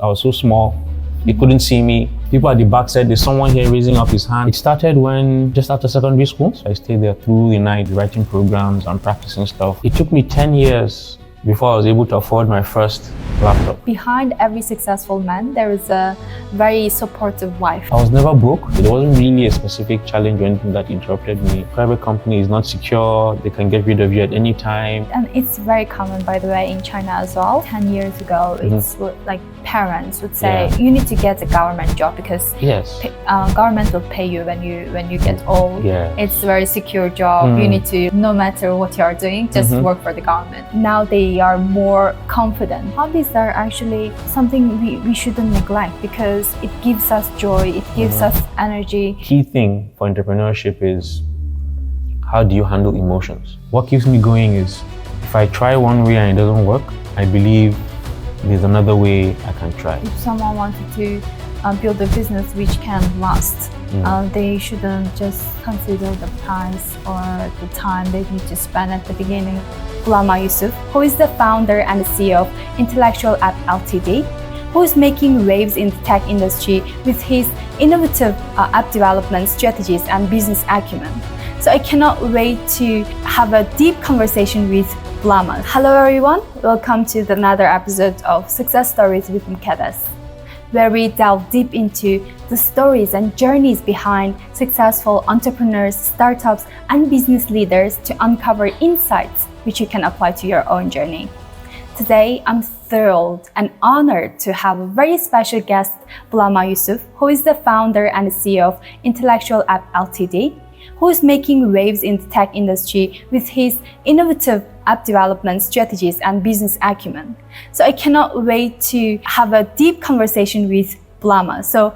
I was so small, he couldn't see me. People at the back said, there's someone here raising up his hand. It started when, just after secondary school. So I stayed there through the night, writing programs and practicing stuff. It took me 10 years before I was able to afford my first laptop. Behind every successful man, there is a very supportive wife. I was never broke. There wasn't really a specific challenge or anything that interrupted me. Private company is not secure. They can get rid of you at any time. And it's very common, by the way, in China as well. 10 years ago, it's what, like parents would say, you need to get a government job because government will pay you when you get old. It's a very secure job. You need to, no matter what you are doing, just work for the government. Now they are more confident. Hobbies are actually something we shouldn't neglect because it gives us joy, it gives us energy. Key thing for entrepreneurship is, how do you handle emotions? What keeps me going is, if I try one way and it doesn't work, I believe there's another way I can try. If someone wanted to build a business which can last, they shouldn't just consider the price or the time they need to spend at the beginning. Bulama Yusuf, who is the founder and CEO of Intellectual App Ltd, who is making waves in the tech industry with his innovative app development strategies and business acumen. So I cannot wait to have a deep conversation with Bulama. Hello everyone, welcome to another episode of Success Stories with Mkedas, where we delve deep into the stories and journeys behind successful entrepreneurs, startups, and business leaders to uncover insights which you can apply to your own journey. Today, I'm thrilled and honored to have a very special guest, Bulama Yusuf, who is the founder and CEO of Intellectual App Ltd, who is making waves in the tech industry with his innovative app development strategies and business acumen. So I cannot wait to have a deep conversation with Bulama. So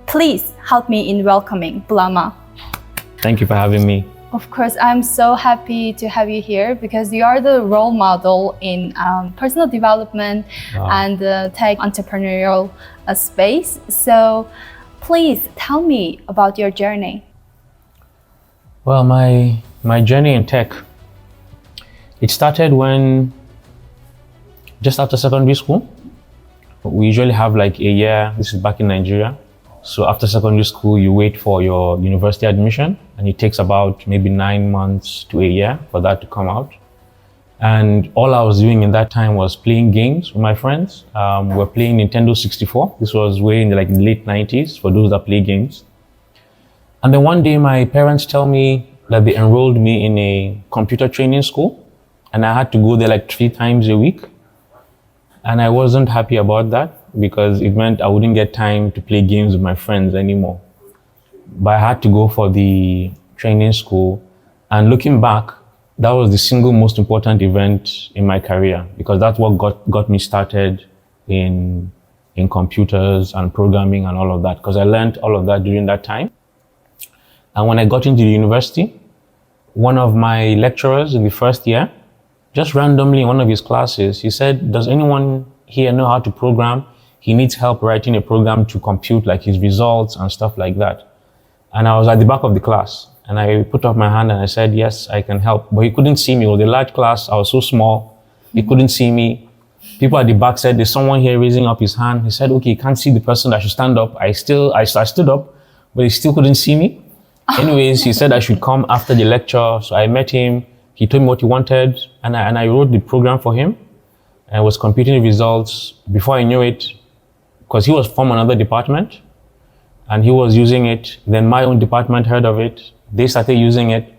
please help me in welcoming Bulama. Thank you for having me. Of course, I'm so happy to have you here because you are the role model in personal development and tech entrepreneurial space. So please tell me about your journey. Well, my journey in tech, it started when, just after secondary school. We usually have like a year, this is back in Nigeria. So after secondary school, you wait for your university admission and it takes about maybe 9 months to a year for that to come out. And all I was doing in that time was playing games with my friends. We were playing Nintendo 64. This was way in the late 90s for those that play games. And then one day my parents tell me that they enrolled me in a computer training school and I had to go there like 3 times a week. And I wasn't happy about that because it meant I wouldn't get time to play games with my friends anymore. But I had to go for the training school. And looking back, that was the single most important event in my career because that's what got me started in computers and programming and all of that, because I learned all of that during that time. And when I got into the university, one of my lecturers in the first year, just randomly in one of his classes, he said, does anyone here know how to program? He needs help writing a program to compute like his results and stuff like that. And I was at the back of the class and I put up my hand and I said, yes, I can help. But he couldn't see me. It was a large class. I was so small. He couldn't see me. People at the back said, there's someone here raising up his hand. He said, okay, he can't see the person. I should stand up. I stood up, but he still couldn't see me. Anyways, he said I should come after the lecture. So I met him. He told me what he wanted and I wrote the program for him. I was computing the results. Before I knew it, because he was from another department and he was using it. Then my own department heard of it. They started using it.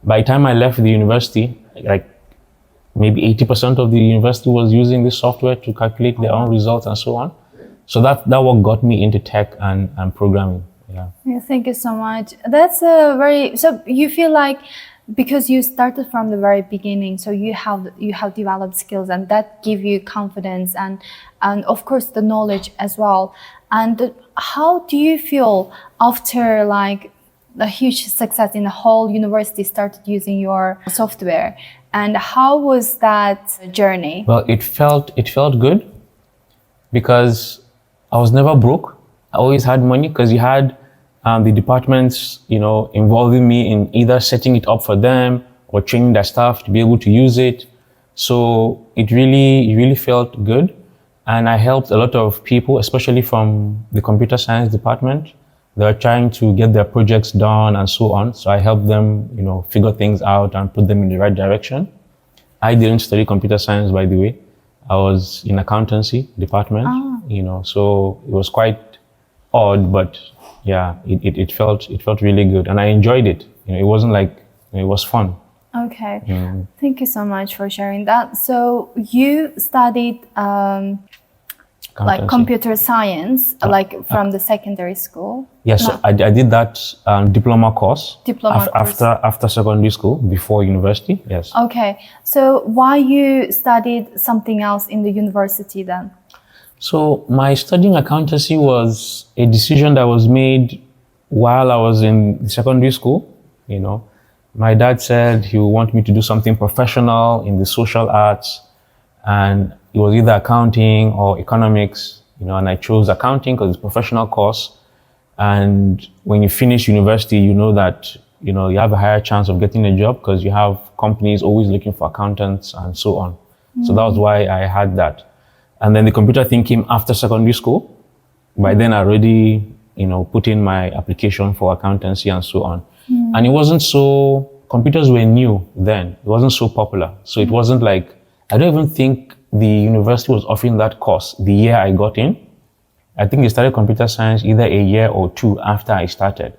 By the time I left the university, like maybe 80% of the university was using this software to calculate their own results and so on. So that what got me into tech and programming. Yeah, thank you so much. That's so you feel like because you started from the very beginning, so you have developed skills and that give you confidence and of course the knowledge as well. And how do you feel after like a huge success in the whole university started using your software? And how was that journey? Well, it felt good because I was never broke. I always had money because you had the departments, involving me in either setting it up for them or training their staff to be able to use it. So it really felt good. And I helped a lot of people, especially from the computer science department. They were trying to get their projects done and so on. So I helped them, figure things out and put them in the right direction. I didn't study computer science, by the way. I was in accountancy department, so it was quite odd, but yeah, it felt really good. And I enjoyed it. It wasn't like, it was fun. Okay. Thank you so much for sharing that. So you studied like computer science, like from the secondary school? Yes, so I did that diploma course after secondary school, before university, yes. Okay, so why you studied something else in the university then? So my studying accountancy was a decision that was made while I was in secondary school, My dad said he would want me to do something professional in the social arts, and it was either accounting or economics, and I chose accounting because it's a professional course. And when you finish university, you know that, you have a higher chance of getting a job because you have companies always looking for accountants and so on. So that was why I had that. And then the computer thing came after secondary school. By then I already, put in my application for accountancy and so on. And it wasn't computers were new then. It wasn't so popular. So it wasn't like, I don't even think the university was offering that course the year I got in. I think they started computer science either a year or two after I started,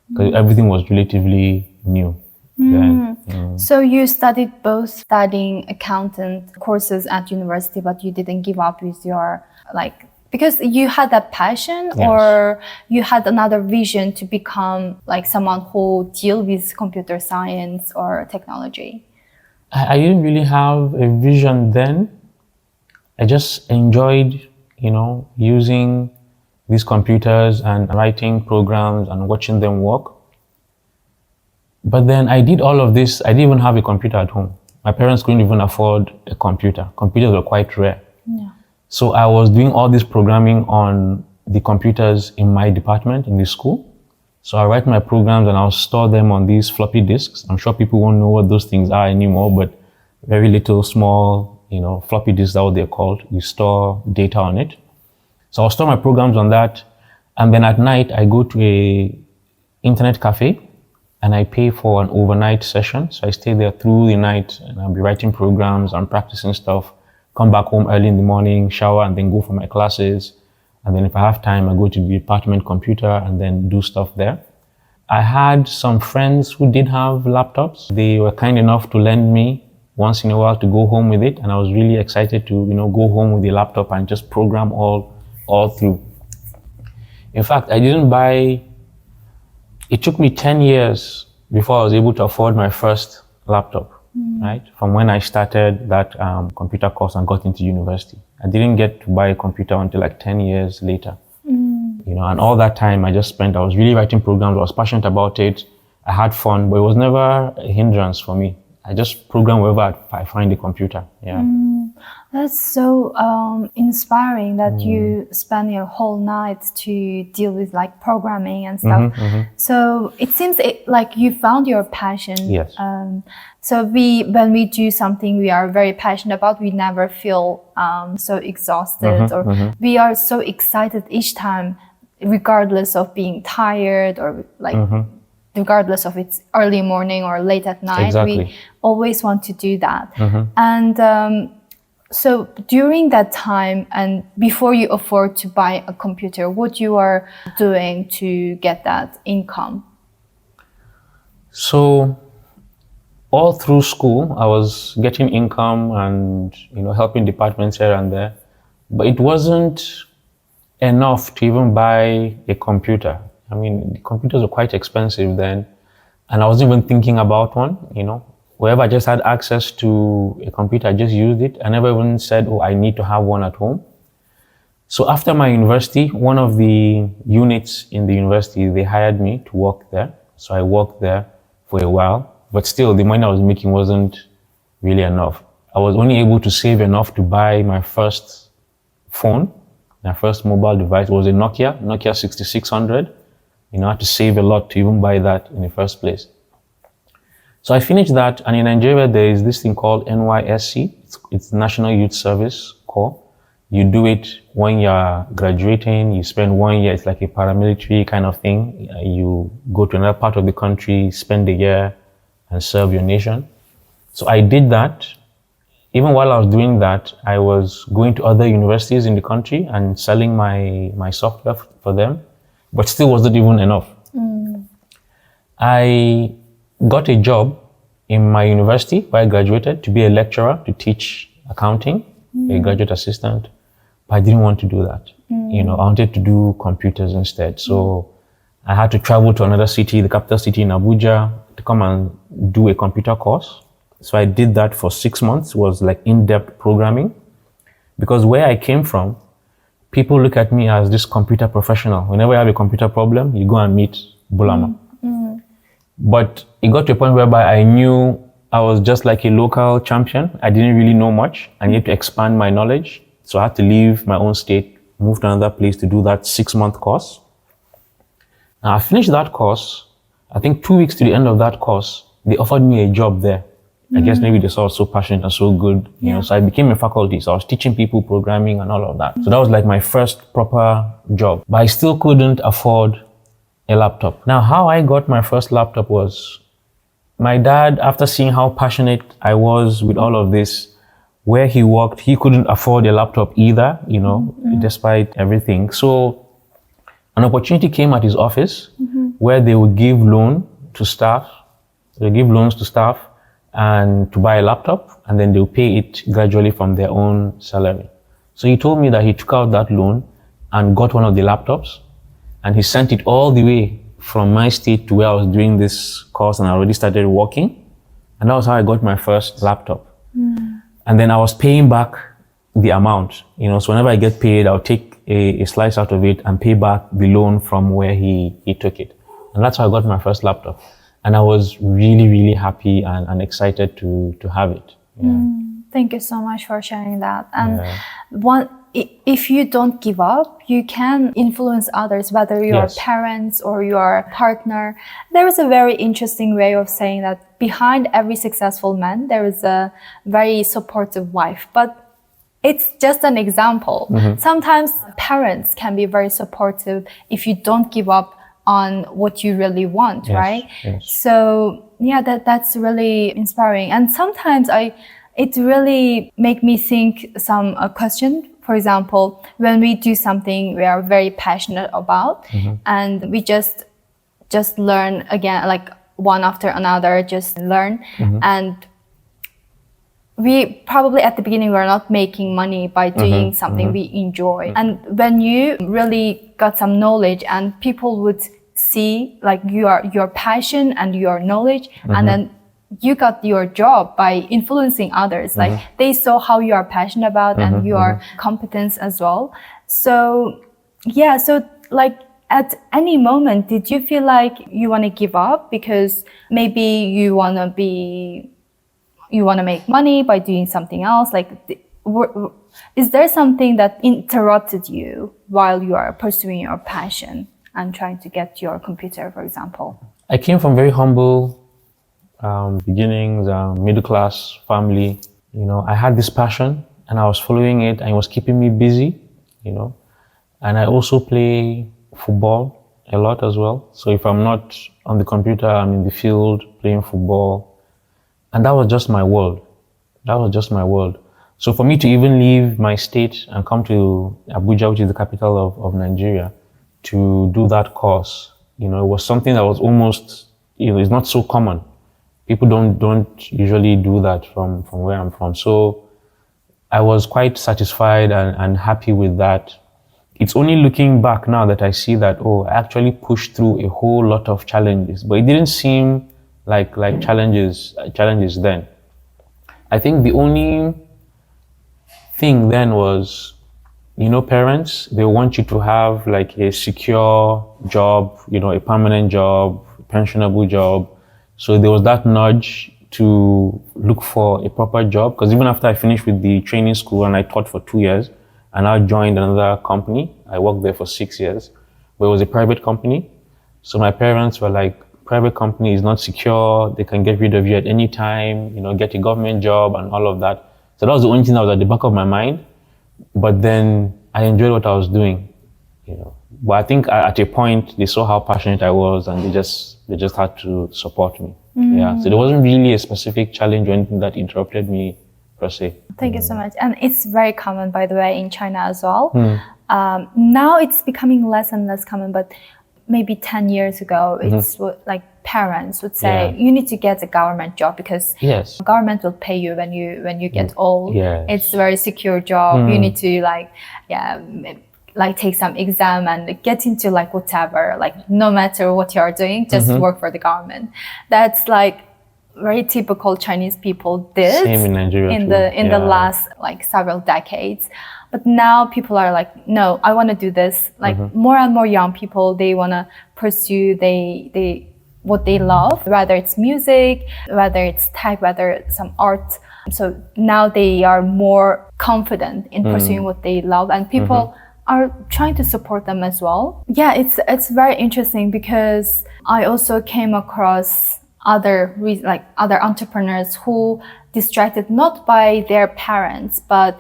because everything was relatively new then. So you studying accountant courses at university, but you didn't give up with your, because you had that passion, Yes. or you had another vision to become like someone who deal with computer science or technology? I didn't really have a vision then. I just enjoyed, using these computers and writing programs and watching them work. But then I did all of this. I didn't even have a computer at home. My parents couldn't even afford a computer. Computers were quite rare. Yeah. So I was doing all this programming on the computers in my department in the school. So I write my programs and I'll store them on these floppy disks. I'm sure people won't know what those things are anymore, but very little, small, floppy disks, that's what they're called. You store data on it. So I'll store my programs on that. And then at night, I go to a internet cafe and I pay for an overnight session. So I stay there through the night and I'll be writing programs and practicing stuff. Come back home early in the morning, shower, and then go for my classes. And then if I have time, I go to the department computer and then do stuff there. I had some friends who did have laptops. They were kind enough to lend me once in a while to go home with it. And I was really excited to, go home with the laptop and just program all through. In fact, it took me 10 years before I was able to afford my first laptop. Right? From when I started that computer course and got into university. I didn't get to buy a computer until like 10 years later. And all that time I was really writing programs. I was passionate about it. I had fun, but it was never a hindrance for me. I just program wherever I find a computer. Yeah. That's so inspiring that you spend your whole night to deal with like programming and stuff. So it seems like you found your passion. Yes. So when we do something we are very passionate about, we never feel so exhausted, or we are so excited each time, regardless of being tired or like regardless of it's early morning or late at night. Exactly. We always want to do that. And so during that time and before you afford to buy a computer, what you are doing to get that income? So all through school, I was getting income and, helping departments here and there, but it wasn't enough to even buy a computer. I mean, the computers were quite expensive then, and I wasn't even thinking about one, Wherever I just had access to a computer, I just used it. I never even said, I need to have one at home. So after my university, one of the units in the university, they hired me to work there. So I worked there for a while, but still the money I was making wasn't really enough. I was only able to save enough to buy my first phone, my first mobile device. It was a Nokia 6600. I had to save a lot to even buy that in the first place. So I finished that, and in Nigeria there is this thing called NYSC. It's National Youth Service Corps. You do it when you're graduating, you spend 1 year, it's like a paramilitary kind of thing. You go to another part of the country, spend a year and serve your nation. So I did that. Even while I was doing that, I was going to other universities in the country and selling my software for them, but still wasn't even enough. I got a job in my university where I graduated to be a lecturer, to teach accounting, a graduate assistant. But I didn't want to do that. I wanted to do computers instead. So I had to travel to another city, the capital city in Abuja, to come and do a computer course. So I did that for 6 months. It was like in-depth programming. Because where I came from, people look at me as this computer professional. Whenever you have a computer problem, you go and meet Bulama. But it got to a point whereby I knew I was just like a local champion. I didn't really know much. I needed to expand my knowledge. So I had to leave my own state, move to another place to do that 6-month course. Now I finished that course. I think 2 weeks to the end of that course, they offered me a job there. I guess maybe they saw I was so passionate and so good, you know, so I became a faculty. So I was teaching people programming and all of that. So that was like my first proper job, but I still couldn't afford a laptop. Now, how I got my first laptop was my dad, after seeing how passionate I was with all of this, where he worked, he couldn't afford a laptop either, you know, despite everything. So an opportunity came at his office where they would give loan to staff. They give loans to staff and to buy a laptop, and then they'll pay it gradually from their own salary. So he told me that he took out that loan and got one of the laptops, and he sent it all the way from my state to where I was doing this course, and I already started working. And that was how I got my first laptop. And then I was paying back the amount, you know, so whenever I get paid, I'll take a slice out of it and pay back the loan from where he took it. And that's how I got my first laptop. And I was really, really happy and excited to have it. Thank you so much for sharing that. And if you don't give up, you can influence others, whether your parents or your partner. There is a very interesting way of saying that behind every successful man, there is a very supportive wife. But it's just an example. Sometimes parents can be very supportive if you don't give up on what you really want, right? So that's really inspiring. And sometimes it really make me think some question. For example, when we do something we are very passionate about, and we just learn again, like one after another, just learn, and we probably at the beginning we're not making money by doing something we enjoy. And when you really got some knowledge and people would see like your passion and your knowledge, and then you got your job by influencing others. Like they saw how you are passionate about and your competence as well. So so like at any moment, did you feel like you want to give up because maybe you want to make money by doing something else? Like, is there something that interrupted you while you are pursuing your passion and trying to get your computer, for example? I came from very humble beginnings, middle class family. You know, I had this passion and I was following it, and it was keeping me busy, you know. And I also play football a lot as well. So if I'm not on the computer, I'm in the field playing football. And that was just my world. So for me to even leave my state and come to Abuja, which is the capital of Nigeria, to do that course, you know, it was something that was almost, you know, it's not so common. People don't usually do that from where I'm from. So I was quite satisfied and happy with that. It's only looking back now that I see that, I actually pushed through a whole lot of challenges, but it didn't seem like challenges then. I think the only thing then was, you know, parents, they want you to have like a secure job, you know, a permanent job, pensionable job. So there was that nudge to look for a proper job, because even after I finished with the training school and I taught for 2 years, and I joined another company. I worked there for 6 years, but it was a private company. So my parents were like, private company is not secure. They can get rid of you at any time, you know, get a government job and all of that. So that was the only thing that was at the back of my mind. but then I enjoyed what I was doing, you know. But I think at a point they saw how passionate I was, and they just had to support me. Yeah. So there wasn't really a specific challenge or anything that interrupted me per se. Thank you so much. And it's very common, by the way, in China as well. Now it's becoming less and less common, but maybe 10 years ago, it's what, like, parents would say, you need to get a government job because government will pay you when you get old. It's a very secure job. You need to like take some exam and get into like whatever, like no matter what you're doing, just work for the government. That's like very typical Chinese people did. Same in Nigeria in the last like several decades. But now people are like, no, I want to do this. Like more and more young people, they want to pursue what they love, whether it's music, whether it's tech, whether it's some art. So now they are more confident in pursuing what they love, and people are trying to support them as well. Yeah, it's very interesting because I also came across other entrepreneurs who distracted not by their parents, but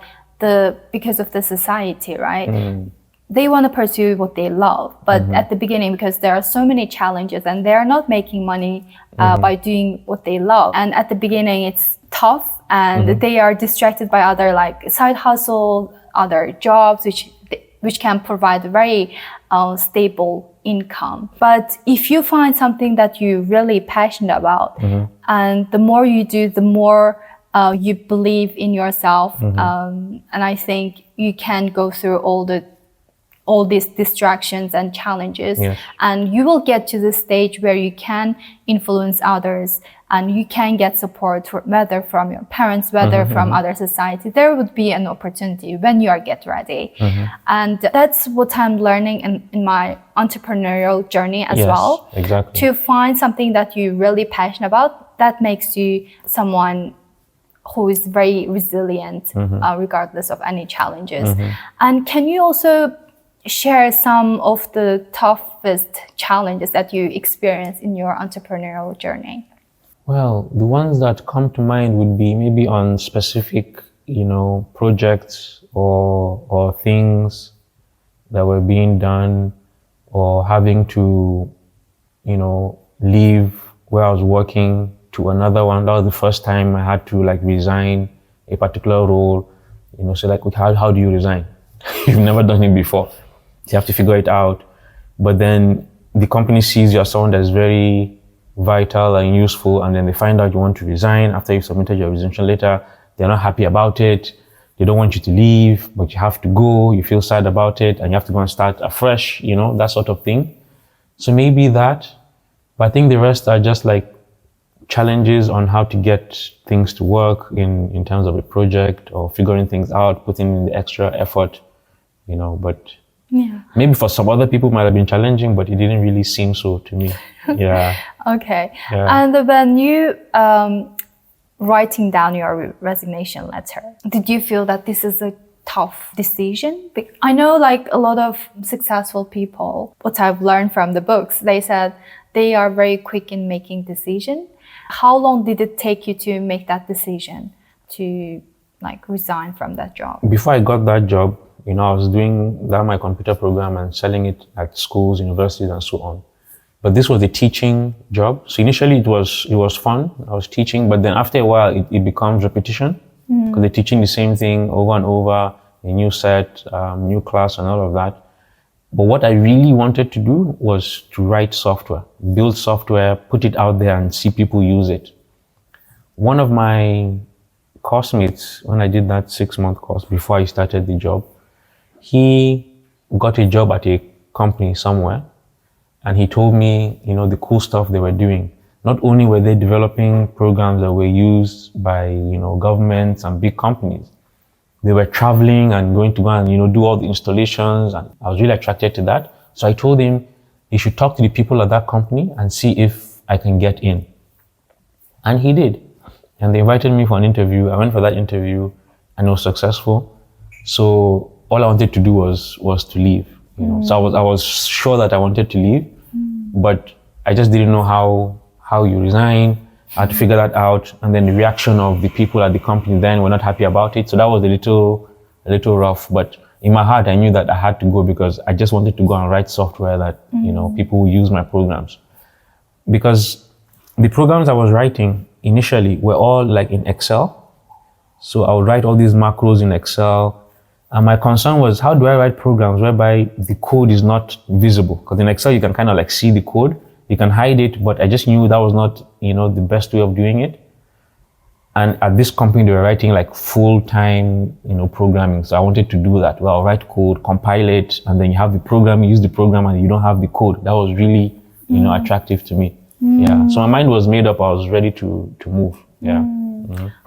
because of the society, right? They want to pursue what they love, but at the beginning, because there are so many challenges and they're not making money by doing what they love. And at the beginning, it's tough, and they are distracted by other like side hustle, other jobs, which can provide very stable income. But if you find something that you're really passionate about, and the more you do, the more you believe in yourself, and I think you can go through all these distractions and challenges, and you will get to the stage where you can influence others and you can get support, whether from your parents, whether from other society. There would be an opportunity when you are get ready. And that's what I'm learning in my entrepreneurial journey as well. Exactly. To find something that you're really passionate about, that makes you someone who is very resilient, regardless of any challenges. And can you also share some of the toughest challenges that you experience in your entrepreneurial journey? Well, the ones that come to mind would be maybe on specific, projects or things that were being done, or having to, leave where I was working to another one. That was the first time I had to resign a particular role. So how do you resign? You've never done it before. You have to figure it out. But then the company sees you as someone that's very vital and useful, and then they find out you want to resign after you've submitted your resignation letter. They're not happy about it. They don't want you to leave, but you have to go. You feel sad about it, and you have to go and start afresh, that sort of thing. So maybe that. But I think the rest are just challenges on how to get things to work in terms of a project, or figuring things out, putting in the extra effort, but maybe for some other people it might have been challenging, but it didn't really seem so to me. Okay. And when you writing down your resignation letter, did you feel that this is a tough decision? I know a lot of successful people, what I've learned from the books, they said they are very quick in making decision. How long did it take you to make that decision to resign from that job? Before I got that job, I was doing my computer program and selling it at schools, universities, and so on. But this was a teaching job. So initially it was fun. I was teaching, but then after a while it becomes repetition, because they're teaching the same thing over and over, a new set, new class, and all of that. But what I really wanted to do was to write software, build software, put it out there and see people use it. One of my classmates, when I did that 6-month course before I started the job, he got a job at a company somewhere, and he told me, the cool stuff they were doing. Not only were they developing programs that were used by, governments and big companies, they were traveling and going to go and, do all the installations, and I was really attracted to that. So I told him he should talk to the people at that company and see if I can get in. And he did. And they invited me for an interview. I went for that interview and it was successful. So all I wanted to do was to leave. So I was sure that I wanted to leave, but I just didn't know how you resign. I had to figure that out, and then the reaction of the people at the company then were not happy about it. So that was a little a little rough, but in my heart, I knew that I had to go because I just wanted to go and write software that, people will use my programs. Because the programs I was writing initially were all like in Excel. So I would write all these macros in Excel. And my concern was, how do I write programs whereby the code is not visible? Because in Excel, you can kind of like see the code, you can hide it, but I just knew that was not, the best way of doing it. And at this company, they were writing like full-time, programming. So I wanted to do that. Well, I'll write code, compile it, and then you have the program, you use the program, and you don't have the code. That was really, attractive to me. Yeah. So my mind was made up. I was ready to move. Yeah.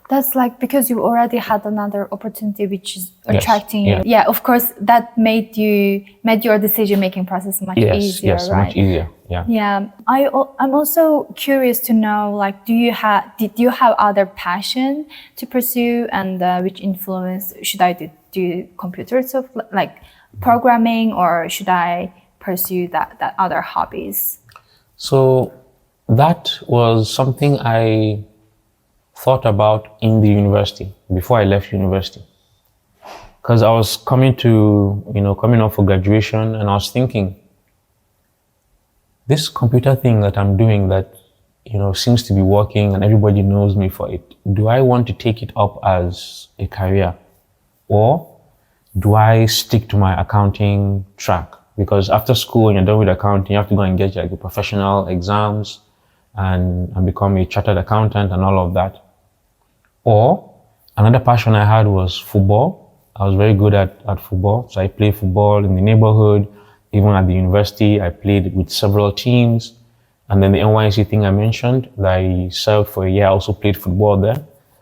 That's like because you already had another opportunity which is Yes, attracting you. Yeah, of course, that made your decision-making process much easier, yes, right? much easier. Yeah. Yeah, I'm also curious to know, like, did you have other passion to pursue, and which influence? Should I do computer stuff like programming, or should I pursue that other hobbies? So that was something I thought about in the university before I left university, because I was coming up for graduation, and I was thinking, this computer thing that I'm doing that, seems to be working and everybody knows me for it. Do I want to take it up as a career, or do I stick to my accounting track? Because after school, when you're done with accounting, you have to go and get like the professional exams and become a chartered accountant and all of that. Or another passion I had was football. I was very good at football. So I played football in the neighborhood. Even at the university, I played with several teams. And then the NYC thing I mentioned, that I served for a year, I also played football there.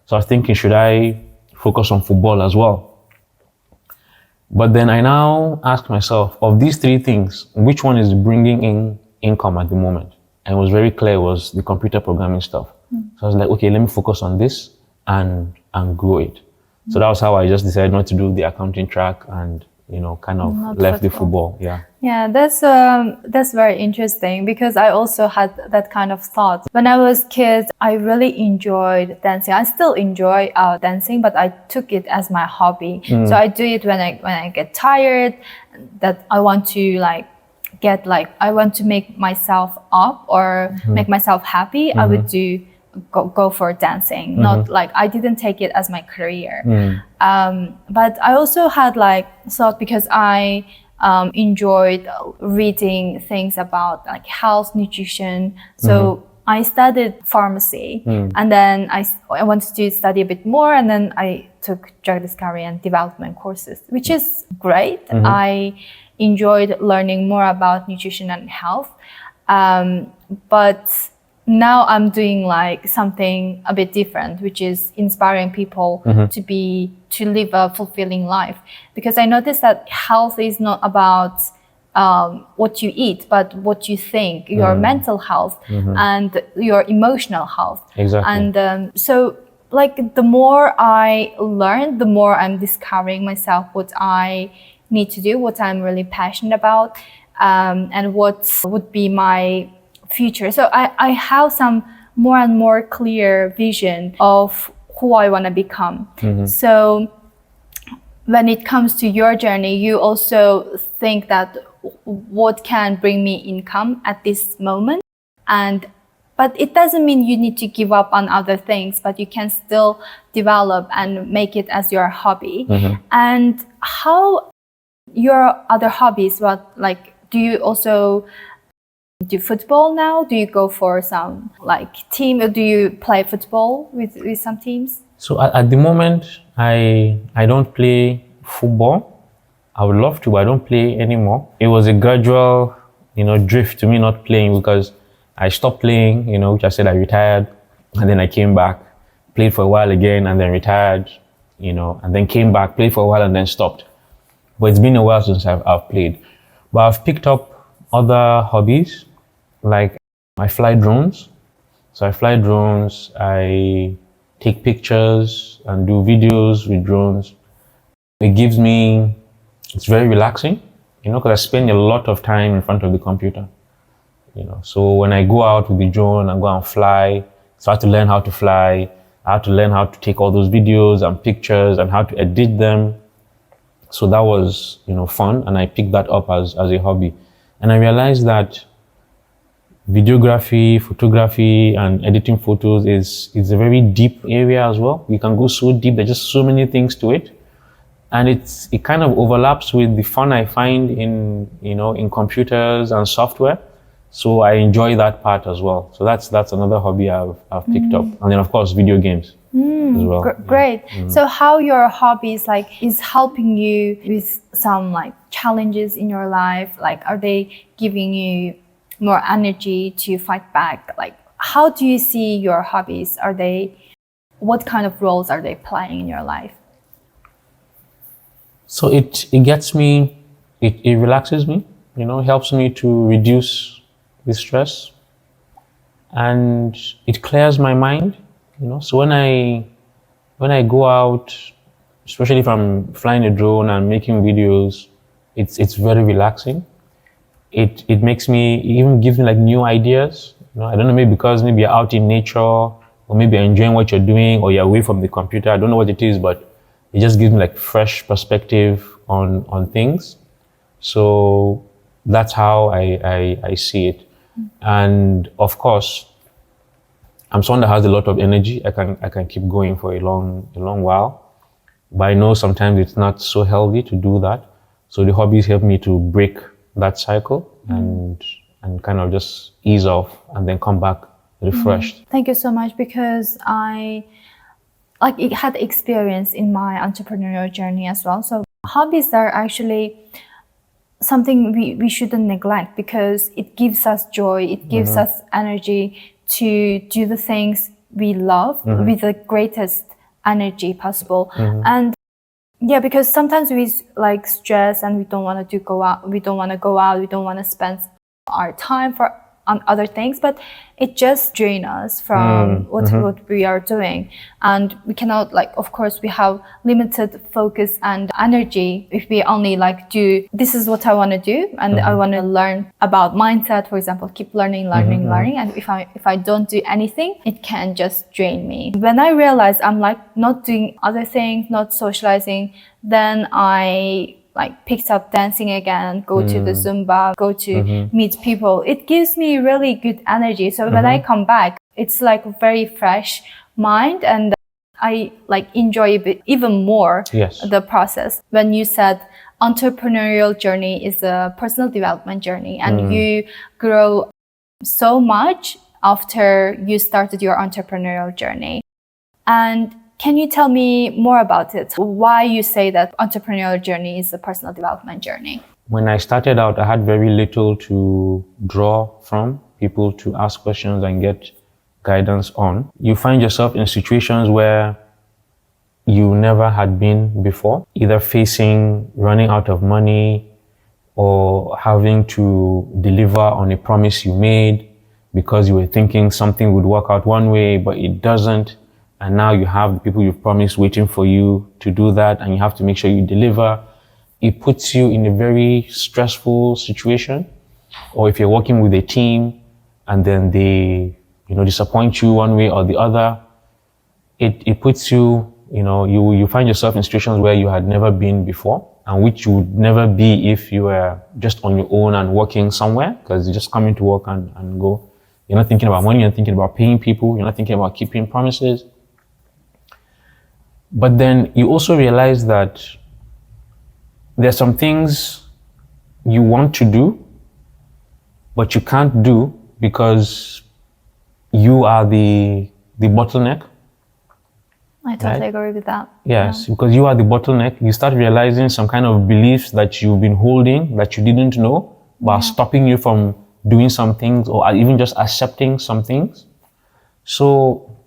So I was thinking, should I focus on football as well? But then I now ask myself, of these three things, which one is bringing in income at the moment? And it was very clear, it was the computer programming stuff. So I was like, okay, let me focus on this and grow it. So that was how I just decided not to do the accounting track and, kind of Not left the football. football. Yeah. Yeah, that's very interesting, because I also had that kind of thought. When I was kid, I really enjoyed dancing. I still enjoy dancing, but I took it as my hobby. So I do it when I get tired, that I want to I want to make myself up or make myself happy. I would go for dancing. Not like, I didn't take it as my career. But I also had thought, because I enjoyed reading things about like health, nutrition. So I studied pharmacy, and then I wanted to study a bit more, and then I took drug discovery and development courses, which is great. I enjoyed learning more about nutrition and health. But now I'm doing something a bit different, which is inspiring people to live a fulfilling life. Because I noticed that health is not about what you eat, but what you think, your mental health and your emotional health. Exactly. And so the more I learn, the more I'm discovering myself, what I need to do, what I'm really passionate about, and what would be my future. So I have some more and more clear vision of who I want to become. So when it comes to your journey, you also think that what can bring me income at this moment, but it doesn't mean you need to give up on other things, but you can still develop and make it as your hobby. And how your other hobbies, do you also do football now? Do you go for some team, or do you play football with some teams? So at the moment, I don't play football. I would love to, but I don't play anymore. It was a gradual, drift to me not playing, because I stopped playing, which I said I retired, and then I came back, played for a while again, and then retired, and then came back, played for a while, and then stopped. But it's been a while since I've played. But I've picked up other hobbies, like I fly drones. So I fly drones, I take pictures and do videos with drones. It's very relaxing, because I spend a lot of time in front of the computer. So when I go out with the drone and go and fly, so I have to learn how to fly. I have to learn how to take all those videos and pictures and how to edit them. So that was, fun, and I picked that up as a hobby. And I realized that videography, photography, and editing photos is a very deep area as well. You can go so deep. There's just so many things to it, and it kind of overlaps with the fun I find in computers and software. So I enjoy that part as well. So that's another hobby I've picked up, and then of course video games as well. Great. So how your hobbies is helping you with some challenges in your life? Are they giving you more energy to fight back? How do you see your hobbies? What kind of roles are they playing in your life? So it gets me, it relaxes me, helps me to reduce the stress, and it clears my mind, So when I go out, especially if I'm flying a drone and making videos, it's very relaxing. It makes me, even gives me new ideas. I don't know, maybe because maybe you're out in nature, or maybe you're enjoying what you're doing, or you're away from the computer. I don't know what it is, but it just gives me fresh perspective on things. So that's how I see it. And of course, I'm someone that has a lot of energy. I can keep going for a long while, but I know sometimes it's not so healthy to do that. So the hobbies help me to break that cycle and kind of just ease off and then come back refreshed. Thank you so much, because I had experience in my entrepreneurial journey as well. So hobbies are actually something we shouldn't neglect, because it gives us joy, it gives us energy to do the things we love with the greatest energy possible. And yeah, because sometimes we stress and we don't want to go out, we don't want to spend our time on other things, but it just drains us from what we are doing. And we cannot, of course, we have limited focus and energy if we only do, this is what I want to do, and I want to learn about mindset, for example, keep learning. And if I don't do anything, it can just drain me. When I realized I'm not doing other things, not socializing, then I picked up dancing again, go to the Zumba, go to meet people. It gives me really good energy. So when I come back, it's a very fresh mind, and I enjoy a bit even more the process. When you said entrepreneurial journey is a personal development journey, and you grow so much after you started your entrepreneurial journey. And can you tell me more about it? Why you say that entrepreneurial journey is a personal development journey? When I started out, I had very little to draw from, people to ask questions and get guidance on. You find yourself in situations where you never had been before, either facing running out of money or having to deliver on a promise you made because you were thinking something would work out one way, but it doesn't. And now you have the people you've promised waiting for you to do that, and you have to make sure you deliver. It puts you in a very stressful situation. Or if you're working with a team and then they, disappoint you one way or the other, it puts you, you find yourself in situations where you had never been before, and which you would never be if you were just on your own and working somewhere, because you're just coming to work and go. You're not thinking about money, you're not thinking about paying people, you're not thinking about keeping promises. But then you also realize that there's some things you want to do, but you can't do because you are the bottleneck. I totally agree with that. Yes, because you are the bottleneck. You start realizing some kind of beliefs that you've been holding that you didn't know, but are stopping you from doing some things or even just accepting some things. So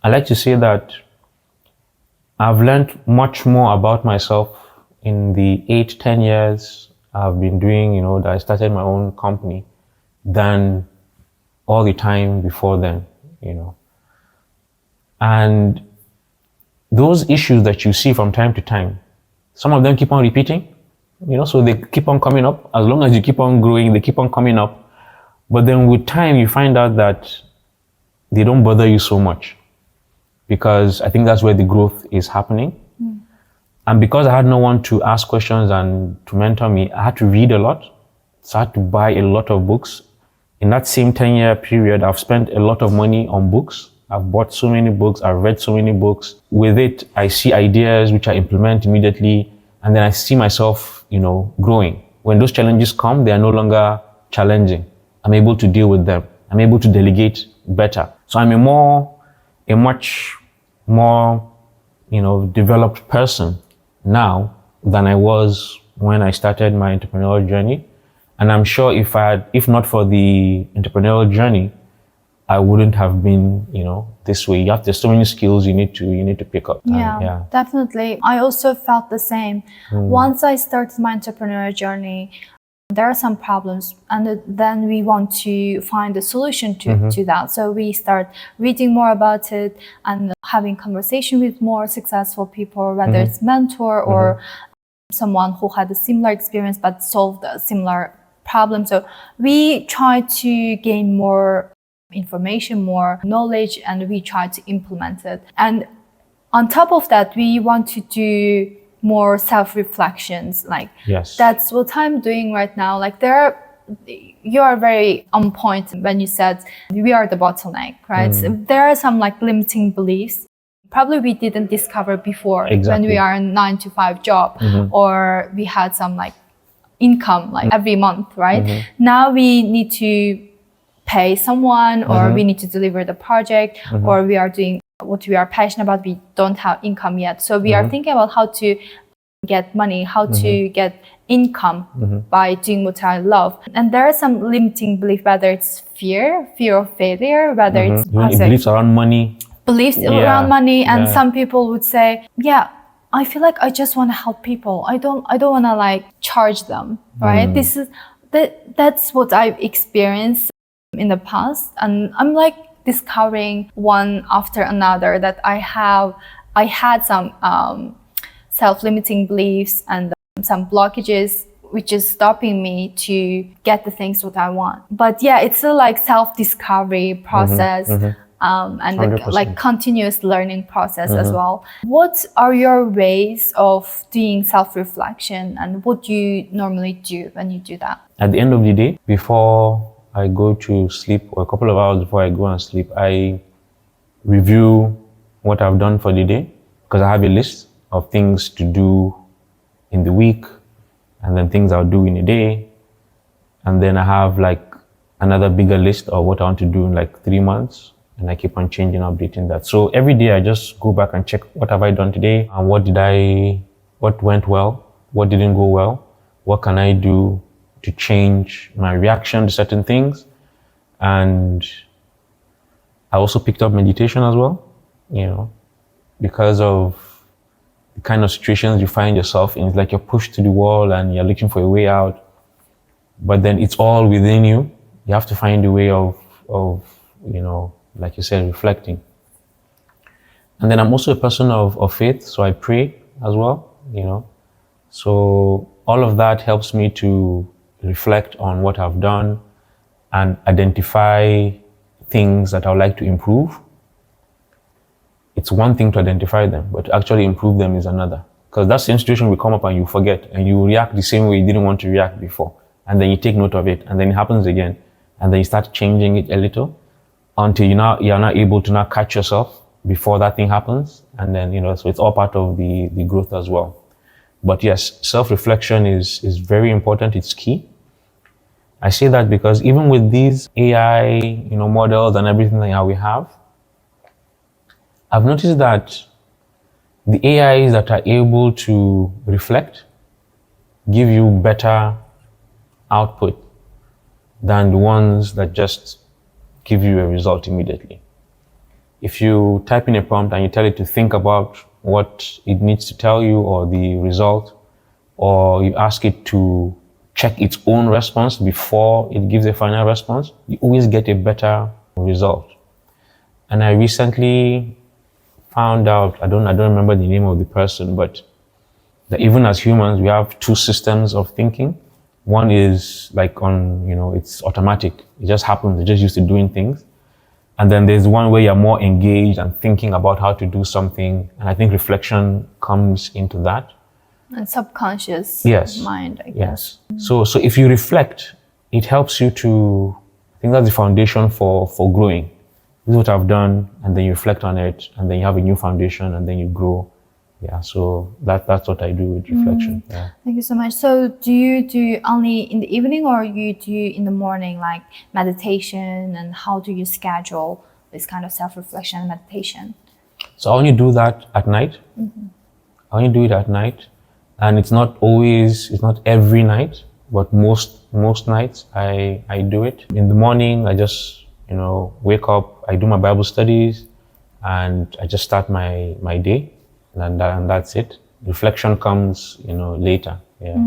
I like to say that I've learned much more about myself in the 8-10 years I've been doing, that I started my own company, than all the time before then, And those issues that you see from time to time, some of them keep on repeating, so they keep on coming up. As long as you keep on growing, they keep on coming up. But then with time, you find out that they don't bother you so much, because I think that's where the growth is happening. And because I had no one to ask questions and to mentor me, I had to read a lot. So I had to buy a lot of books. In that same 10-year period, I've spent a lot of money on books. I've bought so many books. I've read so many books. With it, I see ideas which I implement immediately. And then I see myself, growing. When those challenges come, they are no longer challenging. I'm able to deal with them. I'm able to delegate better. So I'm a much more, developed person now than I was when I started my entrepreneurial journey. And I'm sure if not for the entrepreneurial journey, I wouldn't have been, this way. There's so many skills you need to pick up. Yeah, definitely. I also felt the same. Once I started my entrepreneurial journey, there are some problems, and then we want to find a solution to that. So we start reading more about it and having conversation with more successful people, whether it's mentor or someone who had a similar experience but solved a similar problem. So we try to gain more information, more knowledge, and we try to implement it. And on top of that, we want to do more self-reflections. Like, yes, that's what I'm doing right now. Like, you are very on point when you said we are the bottleneck, right? So there are some limiting beliefs probably we didn't discover before. Exactly. When we are in 9-to-5 job, or we had some income every month, right? Now we need to pay someone, or we need to deliver the project, or we are doing what we are passionate about. We don't have income yet. So we are thinking about how to get money, how to get income by doing what I love. And there are some limiting beliefs, whether it's fear of failure, whether it's beliefs around money. Around money. And some people would say, I feel like I just want to help people. I don't want to charge them, right? That's what I've experienced in the past. And I'm discovering one after another that I had some self-limiting beliefs and some blockages which is stopping me to get the things what I want. But it's a self-discovery process. And continuous learning process as well. What are your ways of doing self-reflection, and what do you normally do when you do that? At the end of the day, before I go to sleep, or a couple of hours before I go and sleep, I review what I've done for the day, because I have a list of things to do in the week, and then things I'll do in a day. And then I have another bigger list of what I want to do in 3 months. And I keep on changing, updating that. So every day I just go back and check, what have I done today? And what went well? What didn't go well? What can I do to change my reaction to certain things? And I also picked up meditation as well, because of the kind of situations you find yourself in. It's like you're pushed to the wall and you're looking for a way out, but then it's all within you. You have to find a way of like you said, reflecting. And then I'm also a person of faith, so I pray as well, So all of that helps me to reflect on what I've done and identify things that I would like to improve. It's one thing to identify them, but to actually improve them is another. Because that same situation will come up and you forget, and you react the same way you didn't want to react before. And then you take note of it, and then it happens again. And then you start changing it a little, until you're not able to now catch yourself before that thing happens. And then, so it's all part of the growth as well. But yes, self-reflection is very important. It's key. I say that because even with these AI, models and everything that we have, I've noticed that the AIs that are able to reflect give you better output than the ones that just give you a result immediately. If you type in a prompt and you tell it to think about what it needs to tell you, or the result, or you ask it to check its own response before it gives a final response, you always get a better result. And I recently found out, I don't remember the name of the person, but that even as humans, we have two systems of thinking. One is it's automatic. It just happens. You're just used to doing things. And then there's one where you're more engaged and thinking about how to do something. And I think reflection comes into that. And subconscious Yes. mind, I guess. Yes. So if you reflect, it helps you to, I think that's the foundation for growing. This is what I've done, and then you reflect on it, and then you have a new foundation, and then you grow. Yeah, so that's what I do with reflection. Yeah. Thank you so much. So do you do only in the evening, or you do in the morning, like meditation, and how do you schedule this kind of self-reflection and meditation? So I only do that at night. I only do it at night, and it's not every night, but most nights I do it. In the morning, I just wake up, I do my Bible studies, and I just start my day, and that's it. Reflection comes later. Yeah.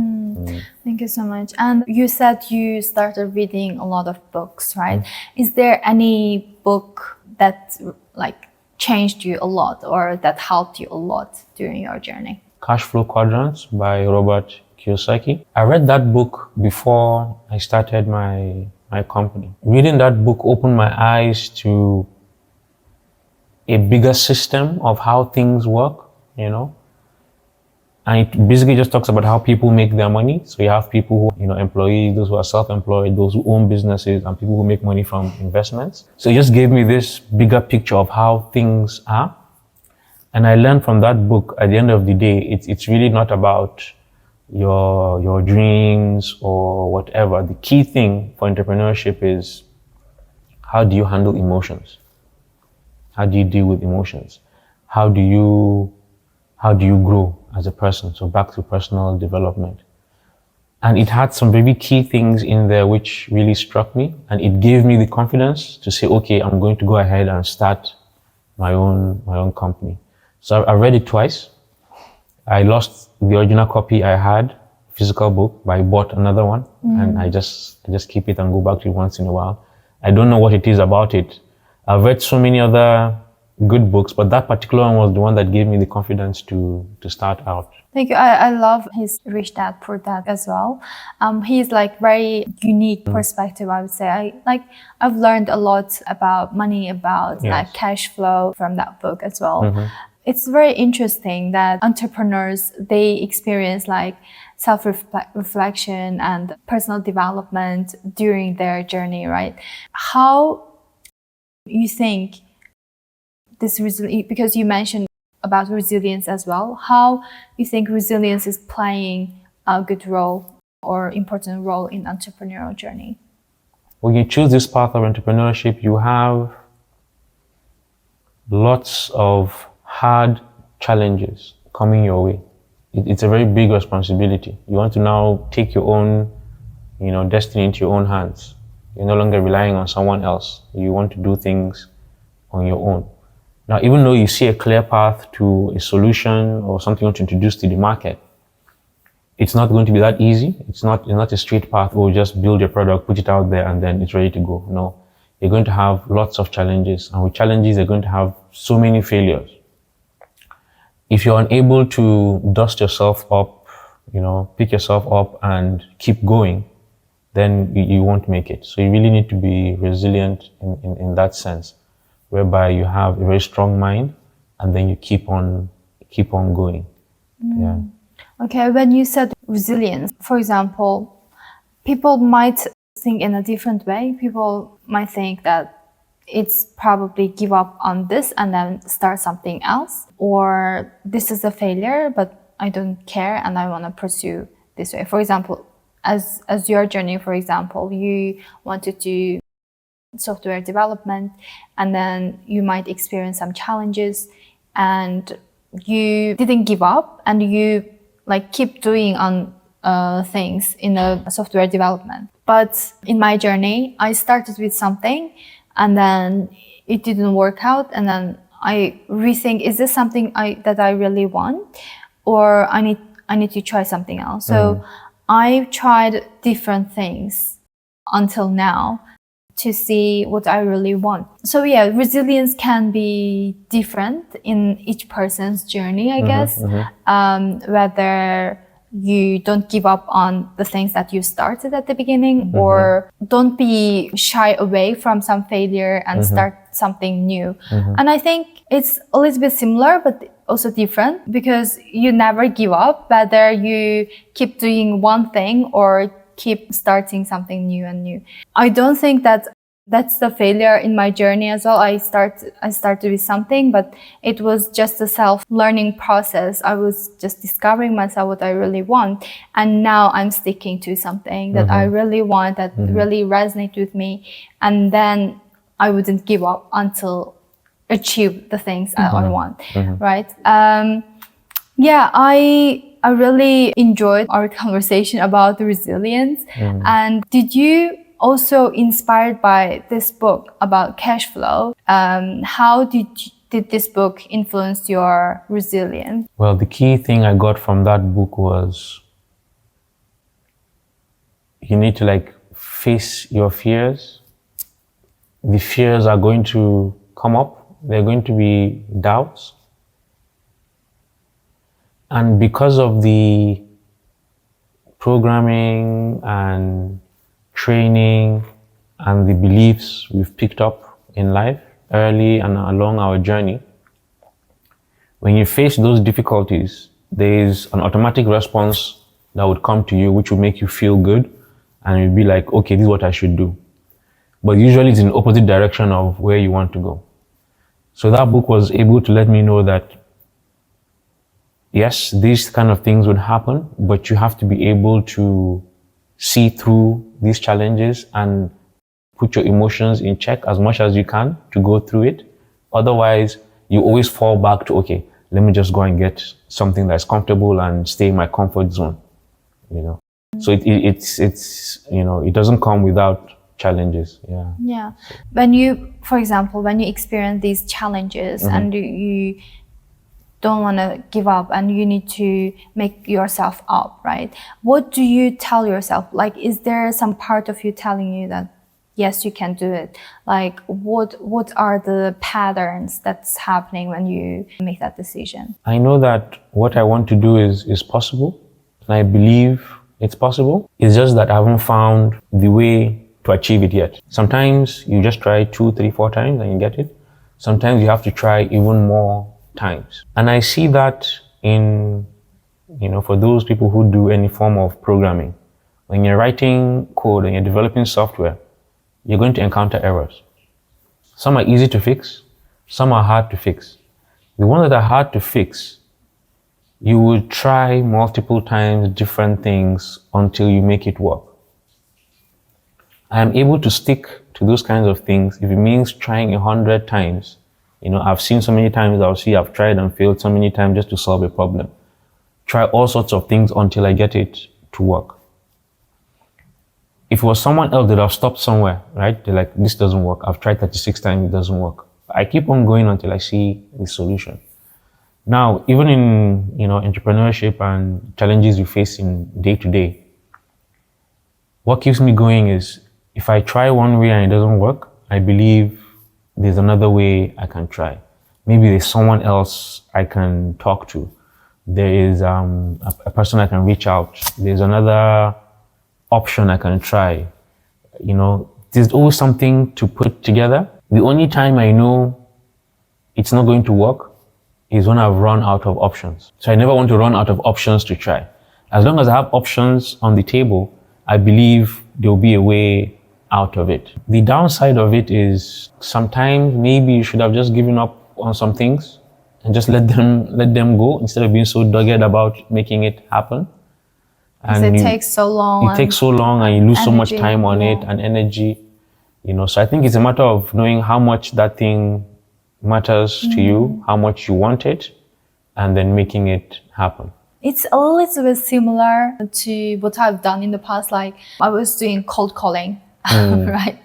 Thank you so much. And you said you started reading a lot of books, right? Is there any book that changed you a lot, or that helped you a lot during your journey? Cash Flow Quadrants by Robert Kiyosaki. I read that book before I started my company. Reading that book opened my eyes to a bigger system of how things work, And it basically just talks about how people make their money. So you have people who, employees, those who are self-employed, those who own businesses, and people who make money from investments. So it just gave me this bigger picture of how things are. And I learned from that book, at the end of the day, it's really not about your dreams or whatever. The key thing for entrepreneurship is, how do you handle emotions? How do you deal with emotions? How do you grow as a person? So back to personal development. And it had some very key things in there which really struck me, and it gave me the confidence to say, okay, I'm going to go ahead and start my own company. So I read it twice. I lost the original copy I had, physical book, but I bought another one, and I just keep it and go back to it once in a while. I don't know what it is about it. I've read so many other good books, but that particular one was the one that gave me the confidence to start out. Thank you. I love his Rich Dad Poor Dad as well. He's very unique perspective, I would say. I've learned a lot about money, about cash flow from that book as well. It's very interesting that entrepreneurs, they experience self-reflection and personal development during their journey, right? How you think this resilience, because you mentioned about resilience as well, how you think resilience is playing a good role or important role in entrepreneurial journey? When you choose this path of entrepreneurship, you have lots of hard challenges coming your way. It's a very big responsibility. You want to now take your own, destiny into your own hands. You're no longer relying on someone else. You want to do things on your own. Now, even though you see a clear path to a solution or something you want to introduce to the market, it's not going to be that easy. It's not a straight path, or just build your product, put it out there, and then it's ready to go. No, you're going to have lots of challenges, and with challenges, you're going to have so many failures. If you're unable to dust yourself up, pick yourself up and keep going, then you won't make it. So you really need to be resilient in that sense, whereby you have a very strong mind, and then you keep on going. Yeah. Okay, when you said resilience, for example, people might think in a different way. People might think that it's probably give up on this and then start something else, or this is a failure, but I don't care and I want to pursue this way. For example, as your journey, for example, you wanted to software development, and then you might experience some challenges, and you didn't give up, and you keep doing on things in the software development. But in my journey, I started with something, and then it didn't work out, and then I rethink: is this something that I really want, or I need to try something else? So I tried different things until now to see what I really want. So yeah, resilience can be different in each person's journey, I guess. Whether you don't give up on the things that you started at the beginning, or don't be shy away from some failure and start something new. And I think it's a little bit similar, but also different, because you never give up, whether you keep doing one thing or keep starting something new and new. I don't think that that's the failure in my journey as well. I started with something, but it was just a self-learning process. I was just discovering myself, what I really want. And now I'm sticking to something that I really want, that really resonates with me. And then I wouldn't give up until achieve the things I want, right? Yeah, I really enjoyed our conversation about resilience. And did you also inspired by this book about cash flow? How did this book influence your resilience? Well, the key thing I got from that book was you need to face your fears. The fears are going to come up. They're going to be doubts. And because of the programming and training and the beliefs we've picked up in life early and along our journey, when you face those difficulties, there is an automatic response that would come to you, which will make you feel good, and you'll be like, okay, this is what I should do. But usually it's in the opposite direction of where you want to go. So that book was able to let me know that, yes, these kind of things would happen, but you have to be able to see through these challenges and put your emotions in check as much as you can to go through it. Otherwise, you always fall back to, okay, let me just go and get something that's comfortable and stay in my comfort zone, So it's it doesn't come without challenges. Yeah. When you, for example, when you experience these challenges and you don't want to give up and you need to make yourself up, right? What do you tell yourself? Is there some part of you telling you that, yes, you can do it? What are the patterns that's happening when you make that decision? I know that what I want to do is possible, and I believe it's possible. It's just that I haven't found the way to achieve it yet. Sometimes you just try 2, 3, 4 times and you get it. Sometimes you have to try even more times. And I see that in, for those people who do any form of programming. When you're writing code and you're developing software, you're going to encounter errors. Some are easy to fix, some are hard to fix. The ones that are hard to fix, you will try multiple times different things until you make it work. I am able to stick to those kinds of things if it means trying 100 times. I've seen so many times, I've tried and failed so many times just to solve a problem. Try all sorts of things until I get it to work. If it was someone else that I've stopped somewhere, right? They're like, this doesn't work. I've tried 36 times, it doesn't work. I keep on going until I see the solution. Now, even in, entrepreneurship and challenges you face in day to day, what keeps me going is if I try one way and it doesn't work, I believe there's another way I can try. Maybe there's someone else I can talk to. There is a person I can reach out. There's another option I can try. There's always something to put together. The only time I know it's not going to work is when I've run out of options. So I never want to run out of options to try. As long as I have options on the table, I believe there'll be a way out of it. The downside of it is sometimes maybe you should have just given up on some things and just let them go instead of being so dogged about making it happen. And it takes so long. It takes so long and you lose so much time on it and energy. So I think it's a matter of knowing how much that thing matters to you, how much you want it, and then making it happen. It's a little bit similar to what I've done in the past. I was doing cold calling. Right.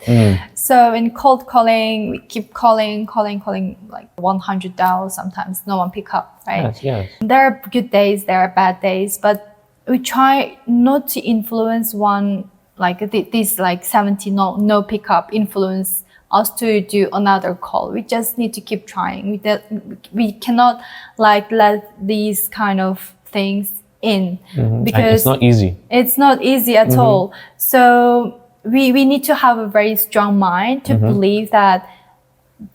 So in cold calling, we keep calling 100 dials. Sometimes no one pick up, right? Yes. There are good days, there are bad days, but we try not to influence one, this 70 no pickup influence us to do another call. We just need to keep trying. We cannot let these kind of things in, And because it's not easy. it's not easy at all. So we need to have a very strong mind to believe that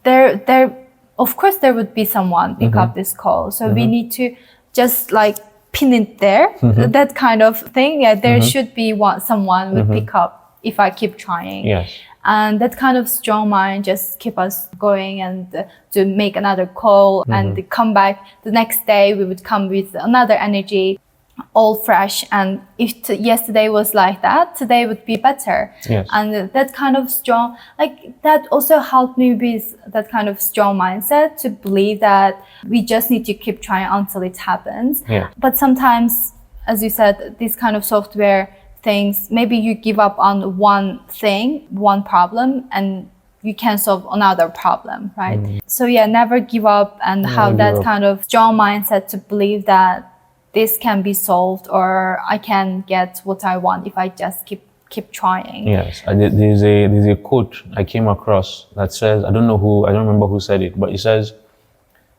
there of course there would be someone pick up this call. So we need to just like pin it there, that kind of thing. Yeah, there should be someone would pick up if I keep trying. Yes. And that kind of strong mind just keep us going, and to make another call and come back the next day. We would come with another energy, all fresh. And if yesterday was like that, today would be better. Yes. And that kind of strong, like that also helped me with that kind of strong mindset to believe that we just need to keep trying until it happens. Yeah. But sometimes, as you said, this kind of software things, maybe you give up on one thing, one problem, and you can solve another problem, right? So yeah, never give up, and have that kind of strong mindset to believe that this can be solved, or I can get what I want if I just keep trying. Yes, there's a quote I came across that says, I don't remember who said it, but it says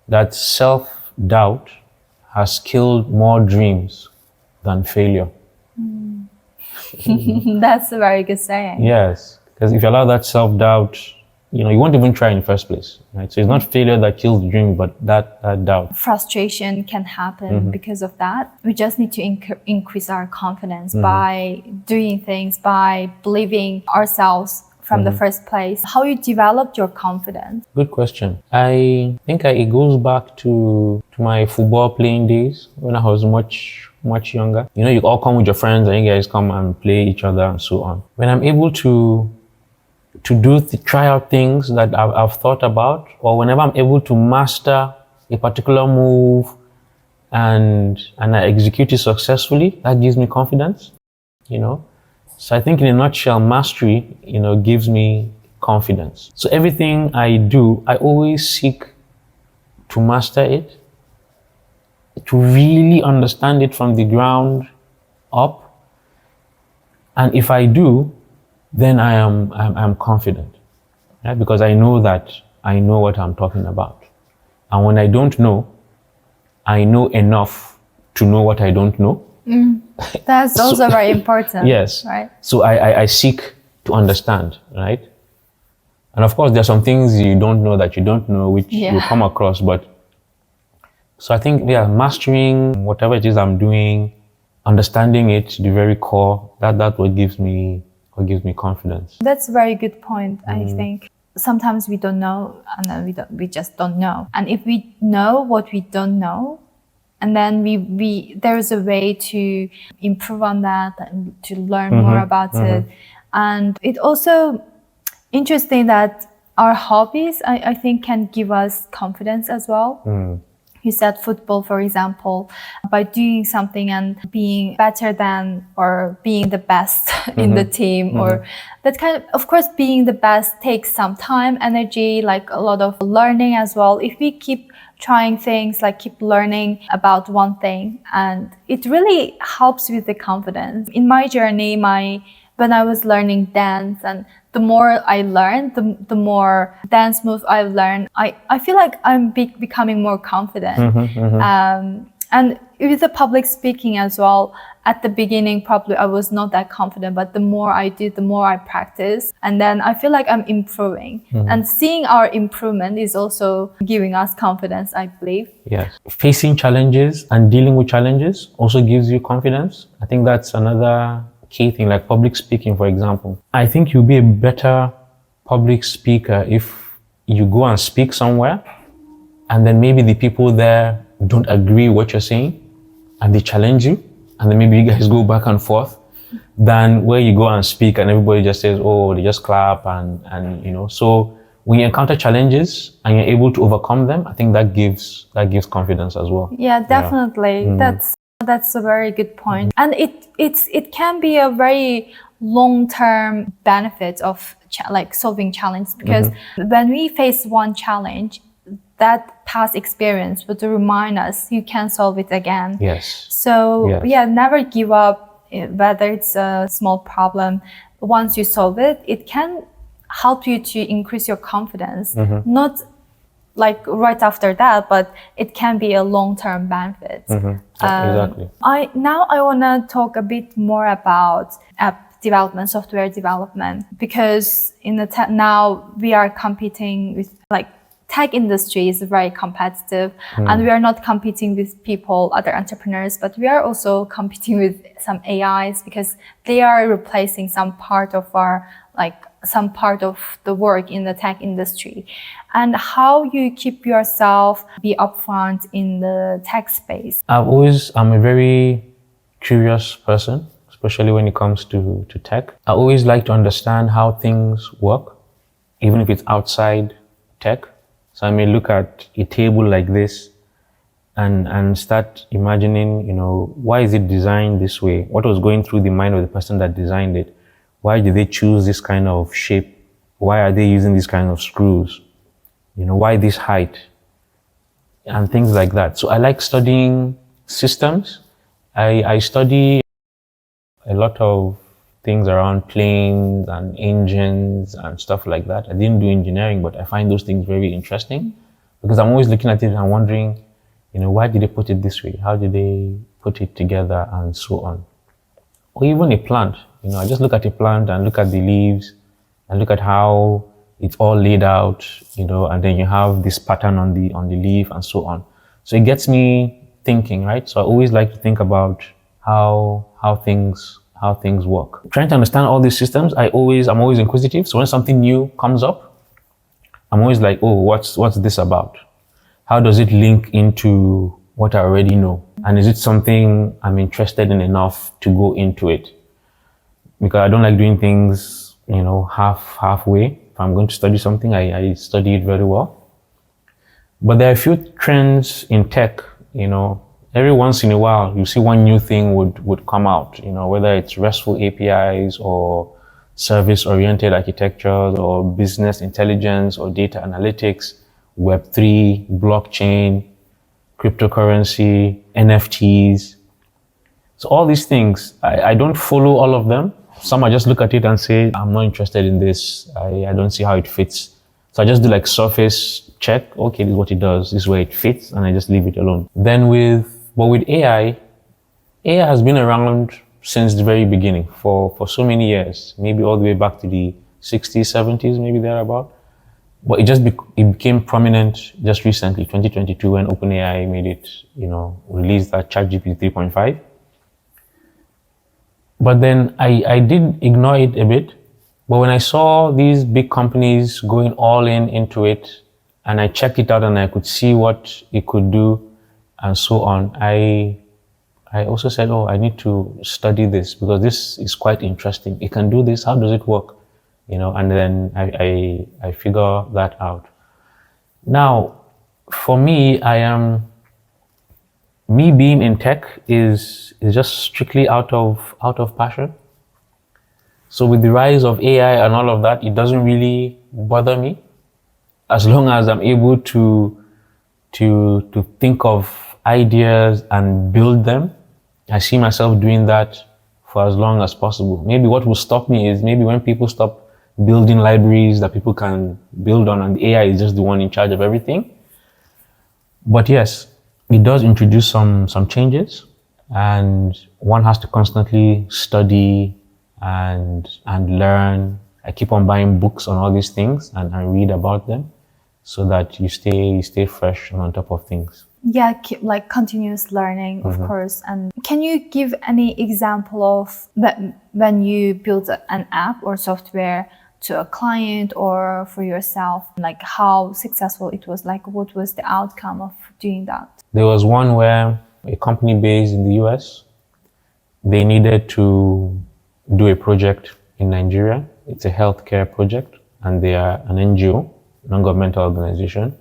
that self-doubt has killed more dreams than failure. That's a very good saying. Yes, because if you allow that self-doubt, you won't even try in the first place, right? So it's not failure that kills the dream, but that doubt. Frustration can happen because of that. We just need to increase our confidence by doing things, by believing ourselves from the first place. How you developed your confidence? Good question. I think it goes back to my football playing days when I was much younger. You all come with your friends and you guys come and play each other and so on. When I'm able to try out things that I've thought about, or whenever I'm able to master a particular move and I execute it successfully, that gives me confidence, So I think in a nutshell, mastery, gives me confidence. So everything I do, I always seek to master it, to really understand it from the ground up. And if I do, then I'm confident, right? Because I know that I know what I'm talking about. And when I don't know, I know enough to know what I don't know. That's also very important. Yes. Right. So I seek to understand, right? And of course, there are some things you don't know that you don't know, which you come across. But so I think, mastering whatever it is I'm doing, understanding it to the very core, that's what gives me confidence. That's a very good point. I think sometimes we don't know, and then we just don't know. And if we know what we don't know, and then there is a way to improve on that and to learn more about it. And it also interesting that our hobbies, I think, can give us confidence as well. You said football, for example, by doing something and being better than, or being the best in the team, or that kind of course, being the best takes some time, energy, like a lot of learning as well. If we keep trying things, like keep learning about one thing, and it really helps with the confidence. In my journey, when I was learning dance, and the more I learned, the more dance moves I learned, I feel like I'm becoming more confident. And with the public speaking as well, at the beginning, probably I was not that confident, but the more I do, the more I practice. And then I feel like I'm improving. And seeing our improvement is also giving us confidence, I believe. Yes. Facing challenges and dealing with challenges also gives you confidence. I think that's another key thing, like public speaking, for example. I think you'll be a better public speaker if you go and speak somewhere, and then maybe the people there don't agree with what you're saying, and they challenge you, and then maybe you guys go back and forth, than where you go and speak and everybody just says, oh, they just clap and So when you encounter challenges and you're able to overcome them, I think that gives confidence as well. Yeah, definitely. That's a very good point. And it can be a very long-term benefit of like solving challenges, because when we face one challenge, that past experience would remind us you can solve it again. Yes. So never give up, whether it's a small problem. Once you solve it, it can help you to increase your confidence. Not like right after that, but it can be a long-term benefit. Exactly. I want to talk a bit more about app development, software development, because in the now we are competing with like tech industry is very competitive, and we are not competing with people, other entrepreneurs, but we are also competing with some AIs because they are replacing some part of the work in the tech industry. And how you keep yourself be upfront in the tech space? I'm a very curious person, especially when it comes to tech. I always like to understand how things work, even if it's outside tech. So I may look at a table like this and start imagining, why is it designed this way? What was going through the mind of the person that designed it? Why did they choose this kind of shape? Why are they using this kind of screws? Why this height? And things like that. So I like studying systems. I study a lot of things around planes and engines and stuff like that. I didn't do engineering, but I find those things very interesting because I'm always looking at it and wondering, why did they put it this way? How did they put it together and so on? Or even a plant. I just look at a plant and look at the leaves and look at how it's all laid out, and then you have this pattern on the leaf and so on. So it gets me thinking, right? So I always like to think about how things work. Trying to understand all these systems, I'm always inquisitive. So when something new comes up, I'm always like, oh, what's this about? How does it link into what I already know? And is it something I'm interested in enough to go into it? Because I don't like doing things, halfway. If I'm going to study something, I study it very well. But there are a few trends in tech, every once in a while, you see one new thing would come out, whether it's RESTful APIs or service-oriented architectures or business intelligence or data analytics, Web3, blockchain, cryptocurrency, NFTs. So all these things, I don't follow all of them. Some I just look at it and say, I'm not interested in this. I don't see how it fits. So I just do like surface check. Okay, this is what it does. This is where it fits, and I just leave it alone. Then with AI has been around since the very beginning for so many years, maybe all the way back to the 60s, 70s, maybe thereabout. But it became prominent just recently, 2022, when OpenAI made it, released that ChatGPT 3.5. But then I did ignore it a bit. But when I saw these big companies going all into it, and I checked it out and I could see what it could do and so on, I also said, oh, I need to study this because this is quite interesting. It can do this. How does it work? And then I figure that out. Now, for me, me being in tech is just strictly out of passion. So with the rise of AI and all of that, it doesn't really bother me as long as I'm able to think of ideas and build them. I see myself doing that for as long as possible. Maybe what will stop me is maybe when people stop building libraries that people can build on and the AI is just the one in charge of everything. But yes, it does introduce some changes, and one has to constantly study and learn. I keep on buying books on all these things and read about them so that you stay fresh and on top of things. Yeah, like continuous learning, of course. And can you give any example of when you build an app or software to a client or for yourself, like how successful it was, like what was the outcome of doing that? There was one where a company based in the US, they needed to do a project in Nigeria. It's a healthcare project and they are an NGO, non-governmental organization.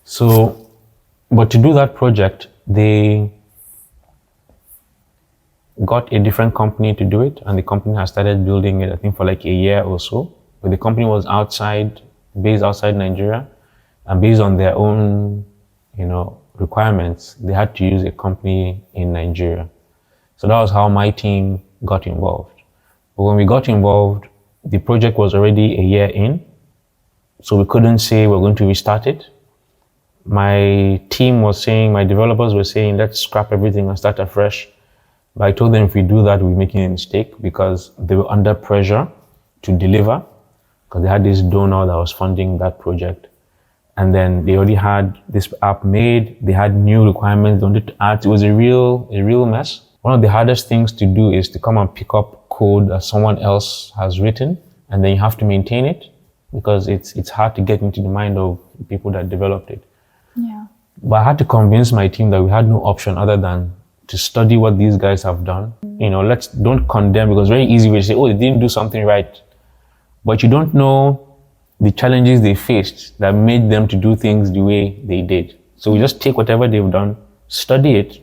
So, but to do that project, they got a different company to do it, and the company has started building it, I think, for like a year or so. But the company was based outside Nigeria, and based on their own, requirements, they had to use a company in Nigeria. So that was how my team got involved. But when we got involved, the project was already a year in. So we couldn't say we're going to restart it. My team was saying, my developers were saying, let's scrap everything and start afresh. But I told them if we do that, we're making a mistake because they were under pressure to deliver because they had this donor that was funding that project. And then they already had this app made. They had new requirements they wanted to add. It was a real mess. One of the hardest things to do is to come and pick up code that someone else has written, and then you have to maintain it because it's hard to get into the mind of people that developed it. Yeah. But I had to convince my team that we had no option other than to study what these guys have done. You know, don't condemn, because it's very easy to say, oh, they didn't do something right. But you don't know the challenges they faced that made them to do things the way they did. So we just take whatever they've done, study it,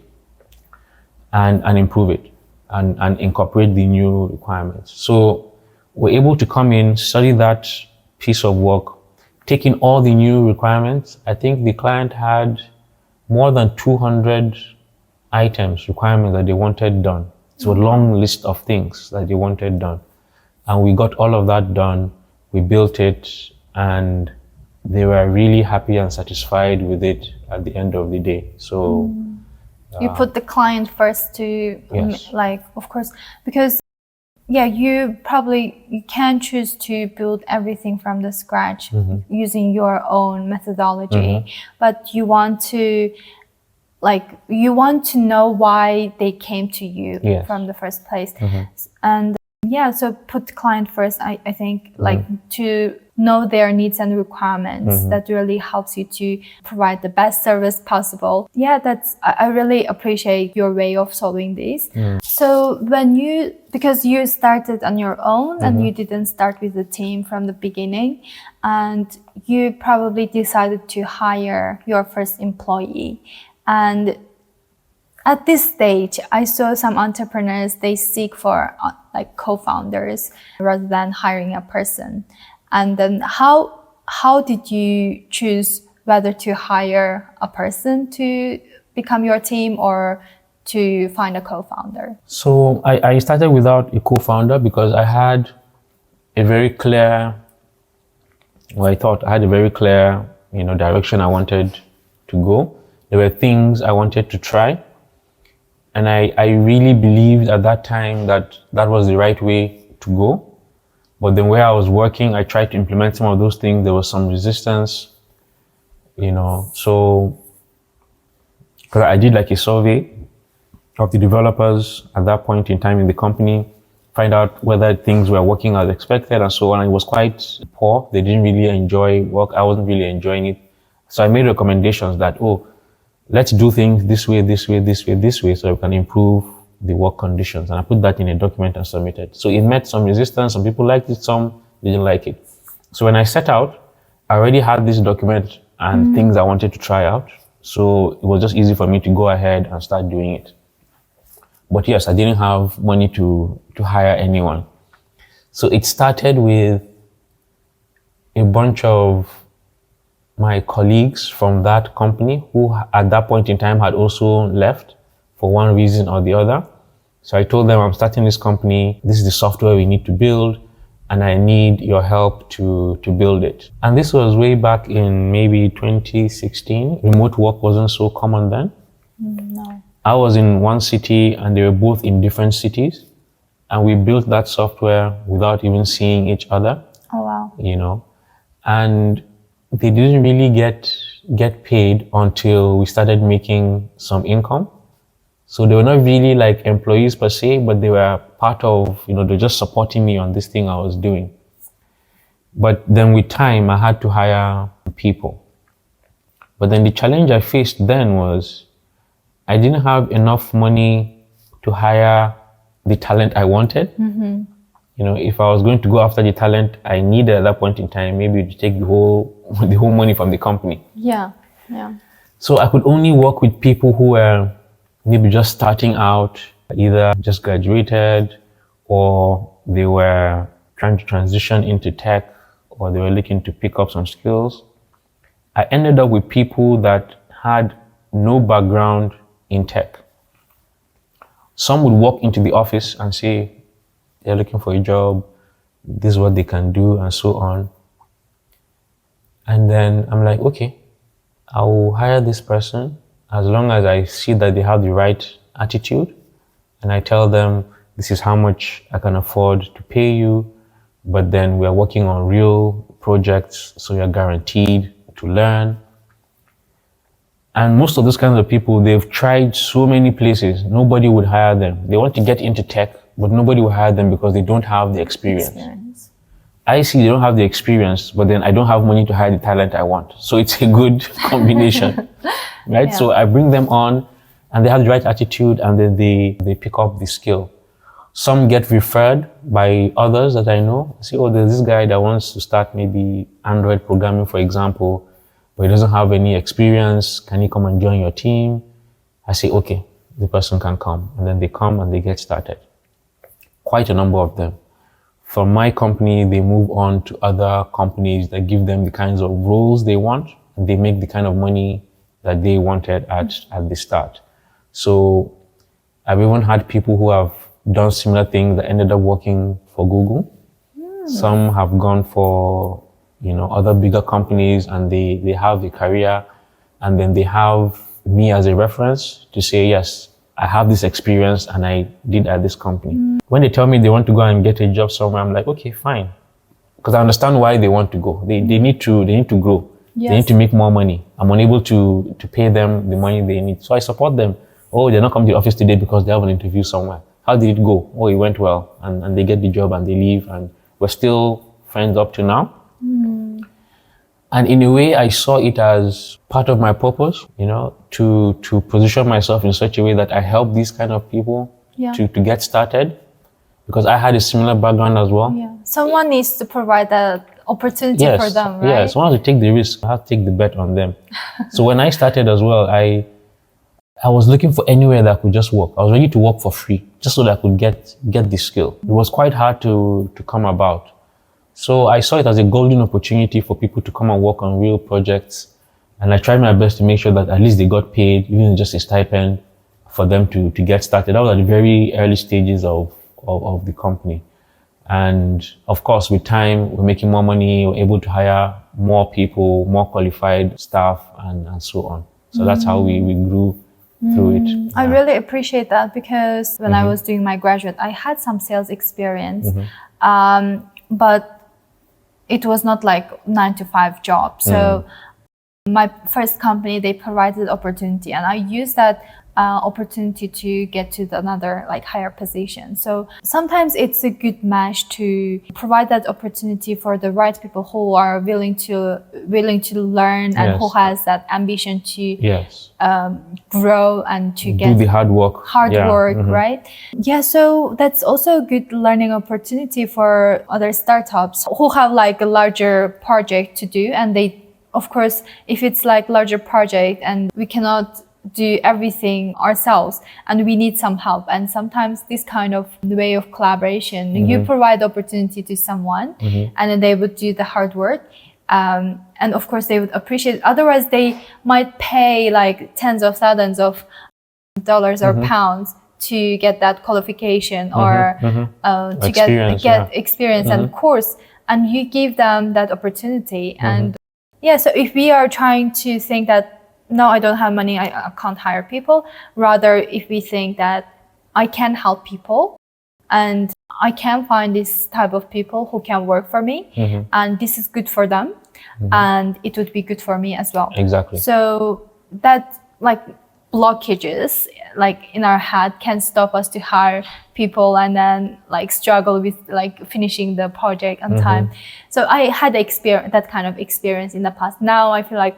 and improve it, and incorporate the new requirements. So we're able to come in, study that piece of work, take in all the new requirements. I think the client had more than 200 items, requirements that they wanted done. It's a long list of things that they wanted done. And we got all of that done. We built it, and they were really happy and satisfied with it at the end of the day. So you put the client first to, yes. Of course, because you can choose to build everything from the scratch using your own methodology, but you want to know why they came to you from the first place. And so put the client first, I think, to know their needs and requirements. That really helps you to provide the best service possible. I really appreciate your way of solving this. So because you started on your own and you didn't start with the team from the beginning, and you probably decided to hire your first employee. And at this stage, I saw some entrepreneurs, they seek for co-founders rather than hiring a person. And then how did you choose whether to hire a person to become your team or to find a co-founder? So I started without a co-founder because I had a very clear, direction I wanted to go. There were things I wanted to try. And I really believed at that time that was the right way to go. But then where I was working, I tried to implement some of those things. There was some resistance, so because I did a survey of the developers at that point in time in the company, find out whether things were working as expected and so on. It was quite poor. They didn't really enjoy work. I wasn't really enjoying it. So I made recommendations that, let's do things this way, so we can improve the work conditions. And I put that in a document and submitted. So it met some resistance. Some people liked it, some didn't like it. So when I set out, I already had this document and things I wanted to try out. So it was just easy for me to go ahead and start doing it. But yes, I didn't have money to hire anyone. So it started with a bunch of my colleagues from that company who at that point in time had also left for one reason or the other. So I told them, I'm starting this company. This is the software we need to build, and I need your help to build it. And this was way back in maybe 2016. Remote work wasn't so common then. No. I was in one city and they were both in different cities. And we built that software without even seeing each other. Oh, wow. And they didn't really get paid until we started making some income. So they were not really like employees per se, but they were part of, they're just supporting me on this thing I was doing. But then with time, I had to hire people. But then the challenge I faced then was I didn't have enough money to hire the talent I wanted. If I was going to go after the talent I needed at that point in time, maybe to take the whole money from the company. Yeah. So I could only work with people who were maybe just starting out, either just graduated, or they were trying to transition into tech, or they were looking to pick up some skills. I ended up with people that had no background in tech. Some would walk into the office and say, they're looking for a job, this is what they can do, and so on. And then I'm like, okay, I'll hire this person as long as I see that they have the right attitude. And I tell them, this is how much I can afford to pay you. But then we are working on real projects, so you're guaranteed to learn. And most of those kinds of people, they've tried so many places. Nobody would hire them. They want to get into tech, but nobody will hire them because they don't have the experience. I see they don't have the experience, but then I don't have money to hire the talent I want. So it's a good combination, right? Yeah. So I bring them on and they have the right attitude and then they pick up the skill. Some get referred by others that I know. I say, oh, there's this guy that wants to start maybe Android programming, for example, but he doesn't have any experience. Can he come and join your team? I say, okay, the person can come. And then they come and they get started. Quite a number of them. From my company, they move on to other companies that give them the kinds of roles they want. And they make the kind of money that they wanted at the start. So I've even had people who have done similar things that ended up working for Google. Some have gone for, other bigger companies and they have a career and then they have me as a reference to say, yes, I have this experience and I did at this company. When they tell me they want to go and get a job somewhere, I'm like, okay, fine. Because I understand why they want to go. They need to grow. Yes. They need to make more money. I'm unable to pay them the money they need. So I support them. Oh, they're not coming to the office today because they have an interview somewhere. How did it go? Oh, it went well. And they get the job and they leave and we're still friends up to now. And in a way, I saw it as part of my purpose, to position myself in such a way that I help these kind of people to get started, because I had a similar background as well. Yeah. Someone needs to provide that opportunity for them, right? Yeah, someone has to take the risk. I have to take the bet on them. So when I started as well, I was looking for anywhere that I could just work. I was ready to work for free, just so that I could get the skill. It was quite hard to come about. So I saw it as a golden opportunity for people to come and work on real projects. And I tried my best to make sure that at least they got paid, even just a stipend, for them to get started. That was at the very early stages of the company. And of course, with time, we're making more money, we're able to hire more people, more qualified staff, and so on. So that's how we grew through it. Yeah. I really appreciate that, because when I was doing my graduate, I had some sales experience, but it was not like 9-to-5 job. So my first company, they provided opportunity, and I used that opportunity to get to another higher position. So sometimes it's a good match to provide that opportunity for the right people who are willing to learn and who has that ambition to grow and to do the hard work. Right? Yeah, so that's also a good learning opportunity for other startups who have a larger project to do, and they, of course, if it's larger project and we cannot do everything ourselves and we need some help, and sometimes this kind of way of collaboration, you provide opportunity to someone and then they would do the hard work, and of course they would appreciate it. Otherwise they might pay tens of thousands of dollars or pounds to get that qualification or to get experience and course, and you give them that opportunity. And so if we are trying to think that no, I don't have money, I can't hire people. Rather, if we think that I can help people and I can find this type of people who can work for me, and this is good for them, and it would be good for me as well. Exactly. So that blockages in our head can stop us to hire people and then struggle with finishing the project on time. So I had that kind of experience in the past. Now I feel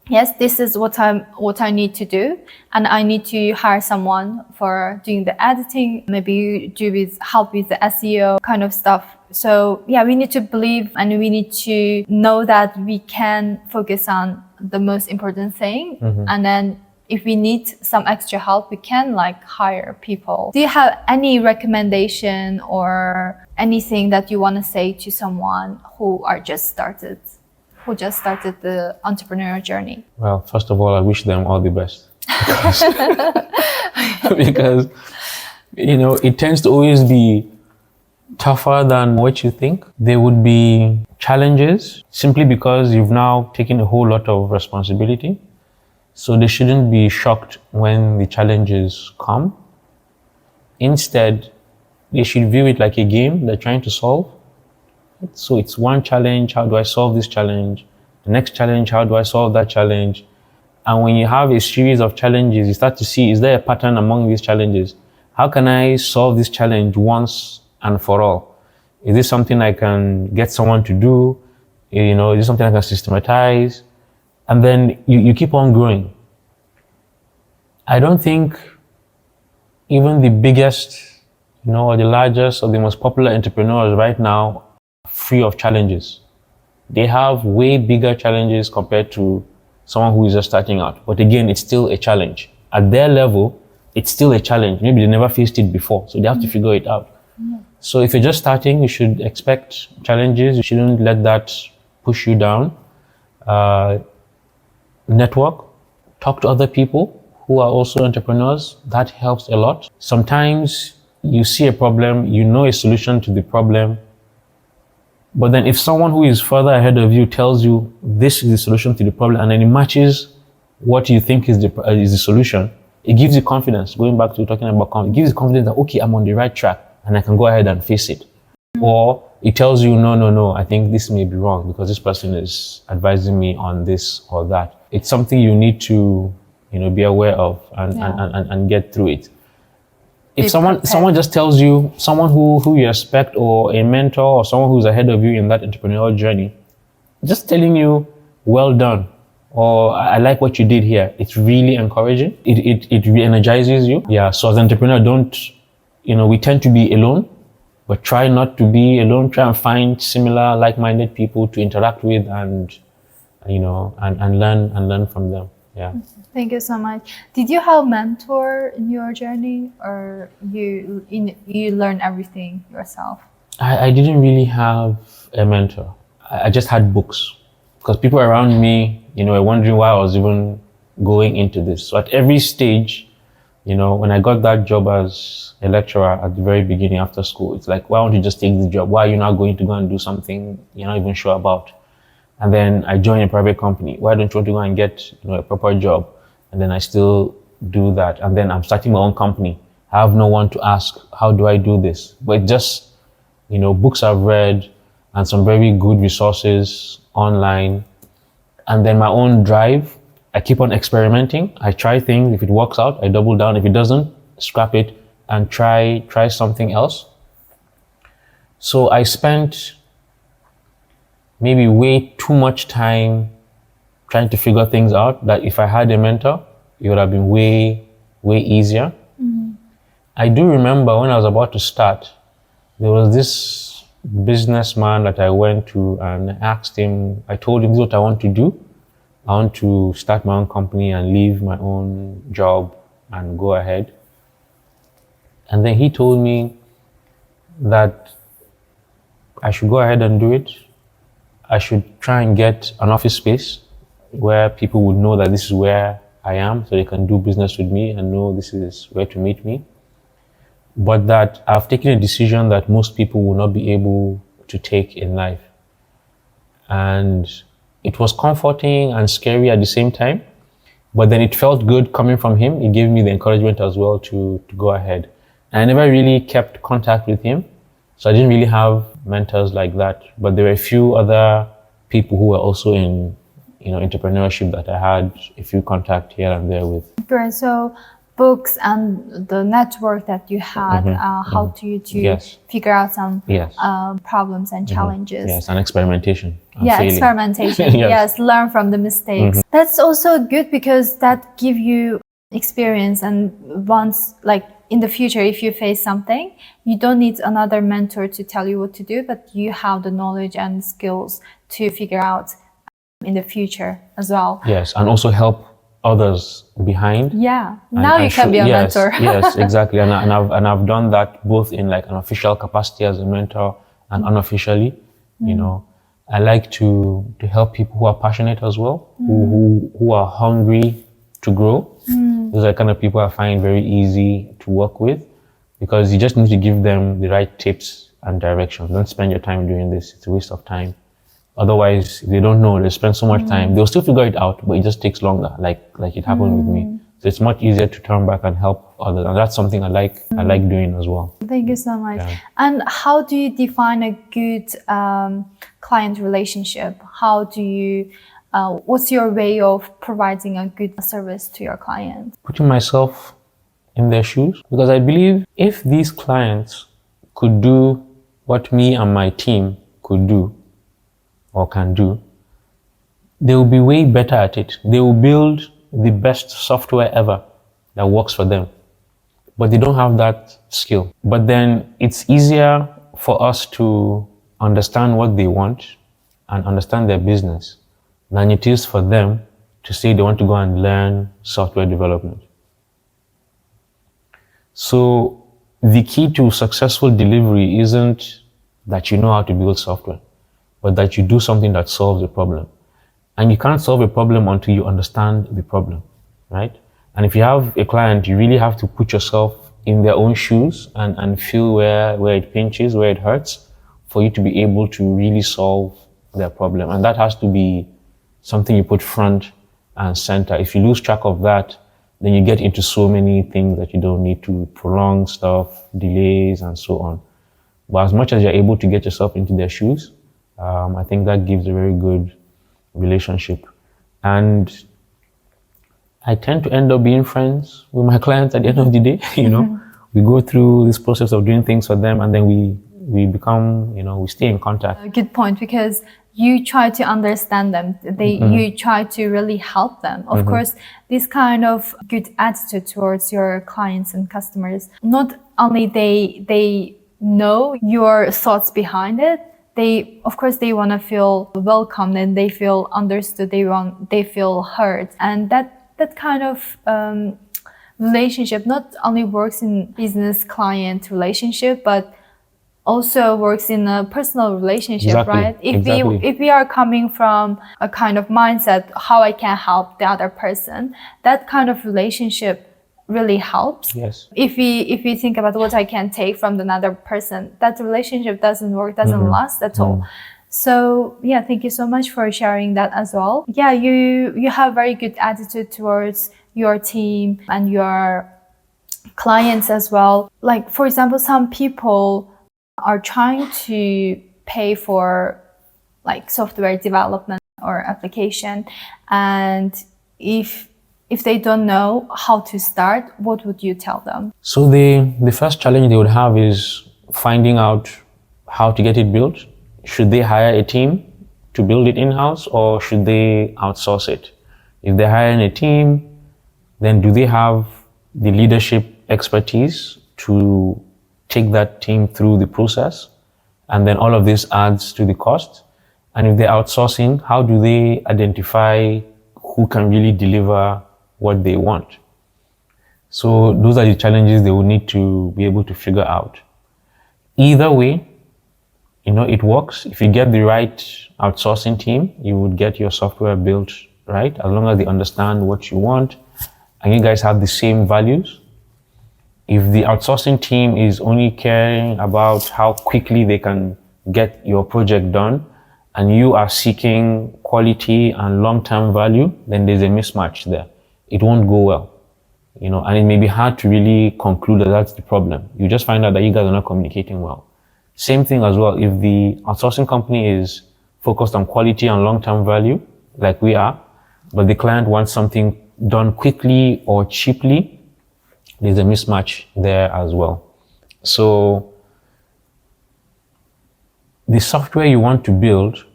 yes, this is what I need to do, and I need to hire someone for doing the editing, maybe help with the SEO kind of stuff. So we need to believe and we need to know that we can focus on the most important thing, and then if we need some extra help, we can hire people. Do you have any recommendation or anything that you want to say to someone who just started the entrepreneurial journey? Well, first of all, I wish them all the best, because it tends to always be tougher than what you think. There would be challenges simply because you've now taken a whole lot of responsibility. So they shouldn't be shocked when the challenges come. Instead, they should view it like a game they're trying to solve. So it's one challenge, how do I solve this challenge? The next challenge, how do I solve that challenge? And when you have a series of challenges, you start to see, is there a pattern among these challenges? How can I solve this challenge once and for all? Is this something I can get someone to do? Is this something I can systematize? And then you keep on growing. I don't think even the biggest, or the largest or the most popular entrepreneurs right now are free of challenges. They have way bigger challenges compared to someone who is just starting out. But again, it's still a challenge. At their level, it's still a challenge. Maybe they never faced it before, so they have to figure it out. So if you're just starting, you should expect challenges. You shouldn't let that push you down. Network, talk to other people who are also entrepreneurs. That helps a lot. Sometimes you see a problem, you know a solution to the problem, but then if someone who is further ahead of you tells you this is the solution to the problem, and then it matches what you think is the solution, it gives you confidence. Going back to talking about confidence, it gives you confidence that, okay, I'm on the right track and I can go ahead and face it. Or it tells you, no, I think this may be wrong because this person is advising me on this or that. It's something you need to, be aware of and get through it. If someone just tells you, someone who you respect, or a mentor, or someone who's ahead of you in that entrepreneurial journey, just telling you, well done, or I like what you did here, it's really encouraging. It re-energizes you. Yeah, so as an entrepreneur, we tend to be alone, but try not to be alone. Try and find similar, like-minded people to interact with and learn from them. Yeah. Thank you so much. Did you have a mentor in your journey, or you learn everything yourself? I didn't really have a mentor. I just had books, because people around me, were wondering why I was even going into this. So at every stage, when I got that job as a lecturer at the very beginning after school, it's like, why don't you just take the job? Why are you not going to go and do something you're not even sure about? And then I joined a private company. Why don't you want to go and get a proper job? And then I still do that. And then I'm starting my own company. I have no one to ask, how do I do this? But just, books I've read and some very good resources online. And then my own drive. I keep on experimenting. I try things. If it works out, I double down. If it doesn't, scrap it and try something else. So I spent maybe way too much time trying to figure things out, that if I had a mentor, it would have been way easier. Mm-hmm. I do remember when I was about to start, there was this businessman that I went to and I told him, this is what I want to do. I want to start my own company and leave my own job and go ahead. And then he told me that I should go ahead and do it. I should try and get an office space where people would know that this is where I am, so they can do business with me and know this is where to meet me. But that I've taken a decision that most people will not be able to take in life. And it was comforting and scary at the same time, but then it felt good coming from him. It gave me the encouragement as well to go ahead. And I never really kept contact with him, so I didn't really have mentors like that. But there were a few other people who were also in entrepreneurship that I had a few contact here and there with. Great. So books and the network that you had helped you to figure out some problems and challenges. Yes, and experimentation. Experimentation. Yes, learn from the mistakes. That's also good, because that give you experience, and once, like in the future, if you face something, you don't need another mentor to tell you what to do, but you have the knowledge and skills to figure out in the future as well. Yes, and also help others behind. Yeah, now you can be a mentor. Yes, exactly. And I've done that both in like an official capacity as a mentor and unofficially. I like to help people who are passionate as well, who are hungry to grow. Those are the kind of people I find very easy to work with, because you just need to give them the right tips and direction. Don't spend your time doing this. It's a waste of time. Otherwise, if they don't know, they spend so much time. They'll still figure it out, but it just takes longer, like it happened with me. So it's much easier to turn back and help others. And that's something I like doing as well. Thank you so much. Yeah. And how do you define a good client relationship? How do you, what's your way of providing a good service to your client? Putting myself in their shoes, because I believe if these clients could do what me and my team could do or can do, they will be way better at it. They will build the best software ever that works for them, but they don't have that skill. But then it's easier for us to understand what they want and understand their business than it is for them to say they want to go and learn software development. So the key to successful delivery isn't that you know how to build software, but that you do something that solves a problem. And you can't solve a problem until you understand the problem, right? And if you have a client, you really have to put yourself in their own shoes and feel where it pinches, where it hurts, for you to be able to really solve their problem. And that has to be something you put front and center. If you lose track of that, then you get into so many things that you don't need to, prolong stuff, delays, and so on. But as much as you're able to get yourself into their shoes, I think that gives a very good relationship. And I tend to end up being friends with my clients at the end of the day. We go through this process of doing things for them, and then we become, we stay in contact. A good point, because you try to understand them. You try to really help them. Of course, this kind of good attitude towards your clients and customers, not only they know your thoughts behind it, they want to feel welcome and they feel understood. They feel heard, and that kind of relationship not only works in business client relationship, but also works in a personal relationship, Exactly. right? If we are coming from a kind of mindset, how I can help the other person, that kind of relationship really helps. Yes. If we think about what I can take from another person, that relationship doesn't work, doesn't last at all. So yeah, thank you so much for sharing that as well. Yeah, you have very good attitude towards your team and your clients as well. Like, for example, some people are trying to pay for like software development or application, and if they don't know how to start, what would you tell them? So the first challenge they would have is finding out how to get it built. Should they hire a team to build it in-house, or should they outsource it? If they're hiring a team, then do they have the leadership expertise to take that team through the process? And then all of this adds to the cost. And if they're outsourcing, how do they identify who can really deliver what they want? So those are the challenges they will need to be able to figure out. Either way, it works. If you get the right outsourcing team, you would get your software built right, as long as they understand what you want and you guys have the same values. If the outsourcing team is only caring about how quickly they can get your project done, and you are seeking quality and long-term value, then there's a mismatch there. It won't go well, and it may be hard to really conclude that that's the problem. You just find out that you guys are not communicating well. Same thing as well, if the outsourcing company is focused on quality and long-term value, like we are, but the client wants something done quickly or cheaply, there's a mismatch there as well. So the software you want to build,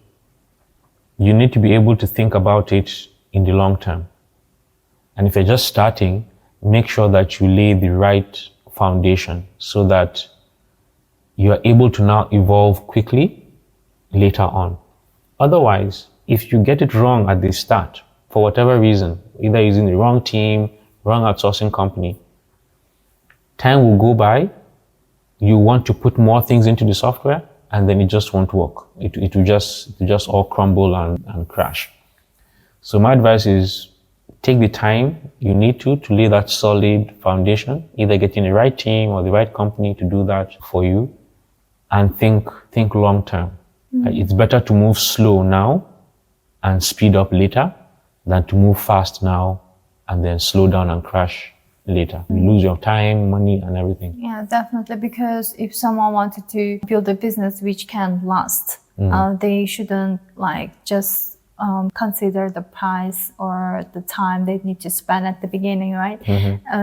you need to be able to think about it in the long term. And if you're just starting, make sure that you lay the right foundation so that you are able to now evolve quickly later on. Otherwise, if you get it wrong at the start, for whatever reason, either using the wrong team, wrong outsourcing company, time will go by, you want to put more things into the software, and then it just won't work. It will just all crumble and crash. So my advice is take the time you need to lay that solid foundation, either getting the right team or the right company to do that for you, and think long term. It's better to move slow now and speed up later than to move fast now and then slow down and crash later. You lose your time, money, and everything. Yeah, definitely. Because if someone wanted to build a business which can last, they shouldn't just consider the price or the time they need to spend at the beginning, right?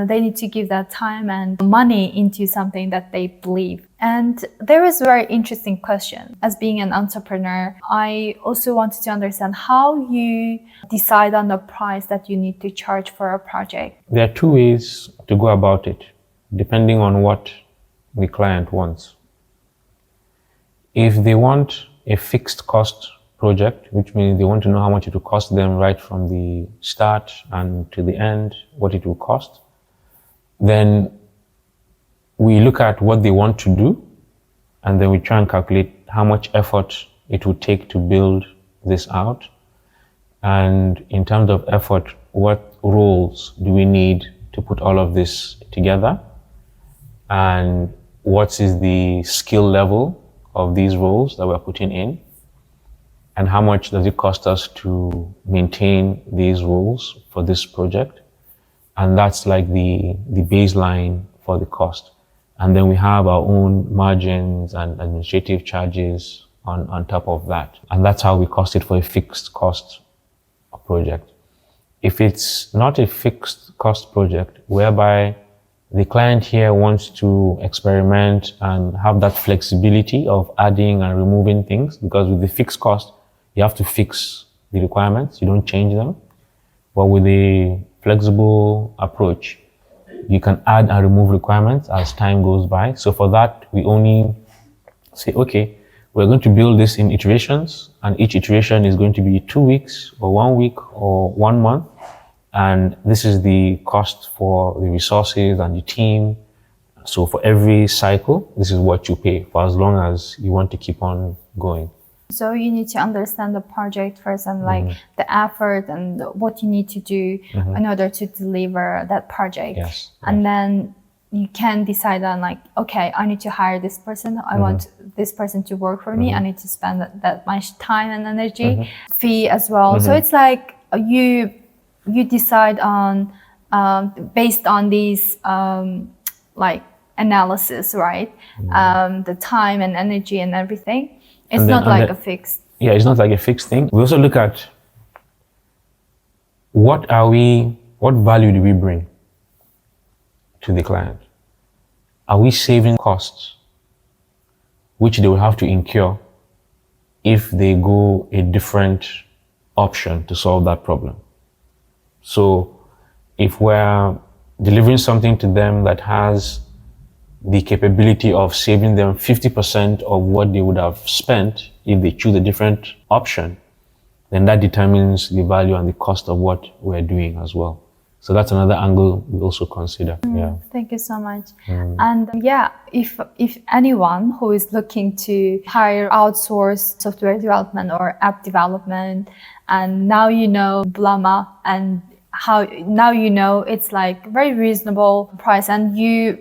They need to give that time and money into something that they believe. And there is a very interesting question. As being an entrepreneur, I also wanted to understand how you decide on the price that you need to charge for a project. There are two ways to go about it, depending on what the client wants. If they want a fixed cost project, which means they want to know how much it will cost them right from the start and to the end, what it will cost, then we look at what they want to do, and then we try and calculate how much effort it would take to build this out. And in terms of effort, what roles do we need to put all of this together? And what is the skill level of these roles that we're putting in? And how much does it cost us to maintain these roles for this project? And that's like the baseline for the cost. And then we have our own margins and administrative charges on top of that. And that's how we cost it for a fixed cost project. If it's not a fixed cost project, whereby the client here wants to experiment and have that flexibility of adding and removing things, because with the fixed cost, you have to fix the requirements, you don't change them. But with a flexible approach, you can add and remove requirements as time goes by. So for that, we only say, okay, we're going to build this in iterations, and each iteration is going to be 2 weeks or 1 week or 1 month. And this is the cost for the resources and the team. So for every cycle, this is what you pay for as long as you want to keep on going. So you need to understand the project first and the effort and what you need to do in order to deliver that project. Yes. And then you can decide on okay, I need to hire this person. I want this person to work for me. I need to spend that much time and energy, fee as well. So it's like you decide on based on these analysis, right? The time and energy and everything. It's not a fixed. Yeah, it's not like a fixed thing. We also look at what value do we bring to the client? Are we saving costs, which they will have to incur if they go a different option to solve that problem? So if we're delivering something to them that has the capability of saving them 50% of what they would have spent if they choose a different option, then that determines the value and the cost of what we're doing as well. So that's another angle we also consider. Yeah. Thank you so much. And if anyone who is looking to hire outsource software development or app development, and now you know Bulama and how now you know it's very reasonable price, and you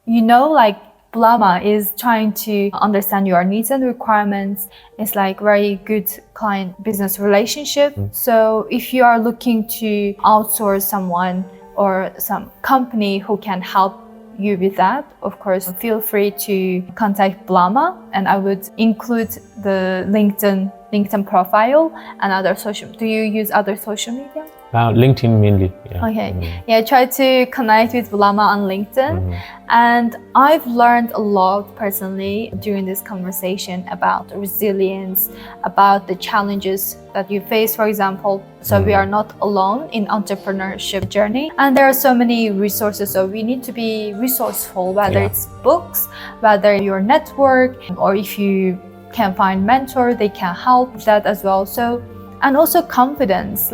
know Bulama is trying to understand your needs and requirements. It's very good client business relationship. So if you are looking to outsource someone or some company who can help you with that, of course, feel free to contact Bulama, and I would include the LinkedIn profile and other social. Do you use other social media? LinkedIn mainly. Yeah. Okay. Yeah, try to connect with Bulama on LinkedIn. And I've learned a lot personally during this conversation about resilience, about the challenges that you face, for example. So we are not alone in entrepreneurship journey. And there are so many resources. So we need to be resourceful, whether it's books, whether your network, or if you can find mentor, they can help with that as well. So, and also confidence,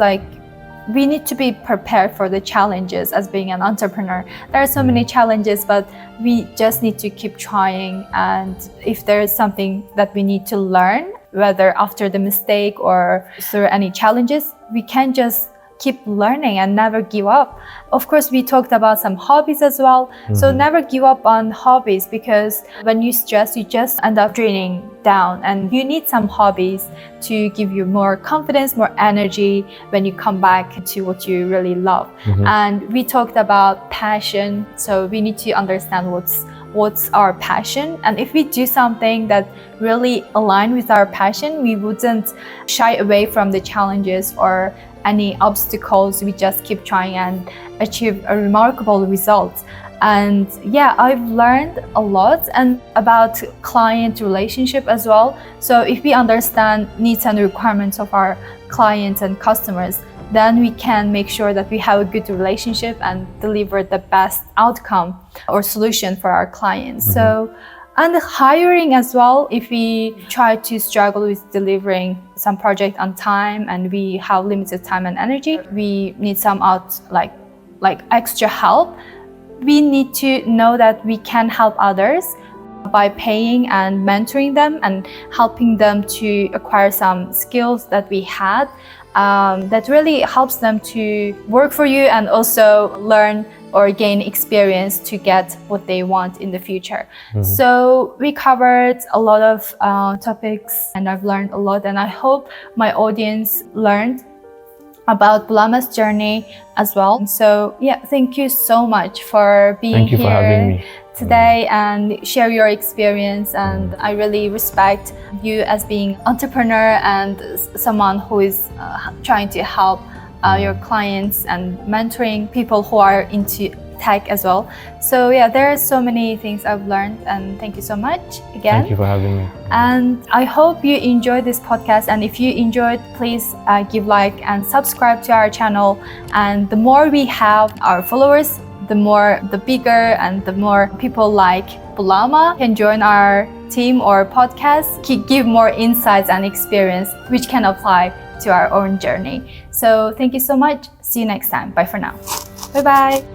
we need to be prepared for the challenges as being an entrepreneur. There are so many challenges, but we just need to keep trying. And if there is something that we need to learn, whether after the mistake or through any challenges, we can just keep learning and never give up. Of course, we talked about some hobbies as well. So never give up on hobbies, because when you stress, you just end up draining down, and you need some hobbies to give you more confidence, more energy when you come back to what you really love. And we talked about passion. So we need to understand what's our passion, and if we do something that really align with our passion, we wouldn't shy away from the challenges or any obstacles. We just keep trying and achieve a remarkable result. And yeah, I've learned a lot and about client relationship as well. So if we understand needs and requirements of our clients and customers, then we can make sure that we have a good relationship and deliver the best outcome or solution for our clients. So, and hiring as well, if we try to struggle with delivering some project on time and we have limited time and energy, we need some like extra help. We need to know that we can help others by paying and mentoring them and helping them to acquire some skills that we had. That really helps them to work for you and also learn or gain experience to get what they want in the future. So we covered a lot of topics, and I've learned a lot, and I hope my audience learned about Bulama's journey as well. So yeah, thank you so much for being Thank you here for having me today and share your experience. And I really respect you as being entrepreneur and someone who is trying to help your clients and mentoring people who are into tech as well. So yeah, there are so many things I've learned, and thank you so much again. Thank you for having me. And I hope you enjoyed this podcast, and if you enjoyed, please give like and subscribe to our channel. And the more we have our followers, the bigger and the more people like Bulama can join our team or podcast, give more insights and experience which can apply to our own journey. So thank you so much. See you next time. Bye for now. Bye bye.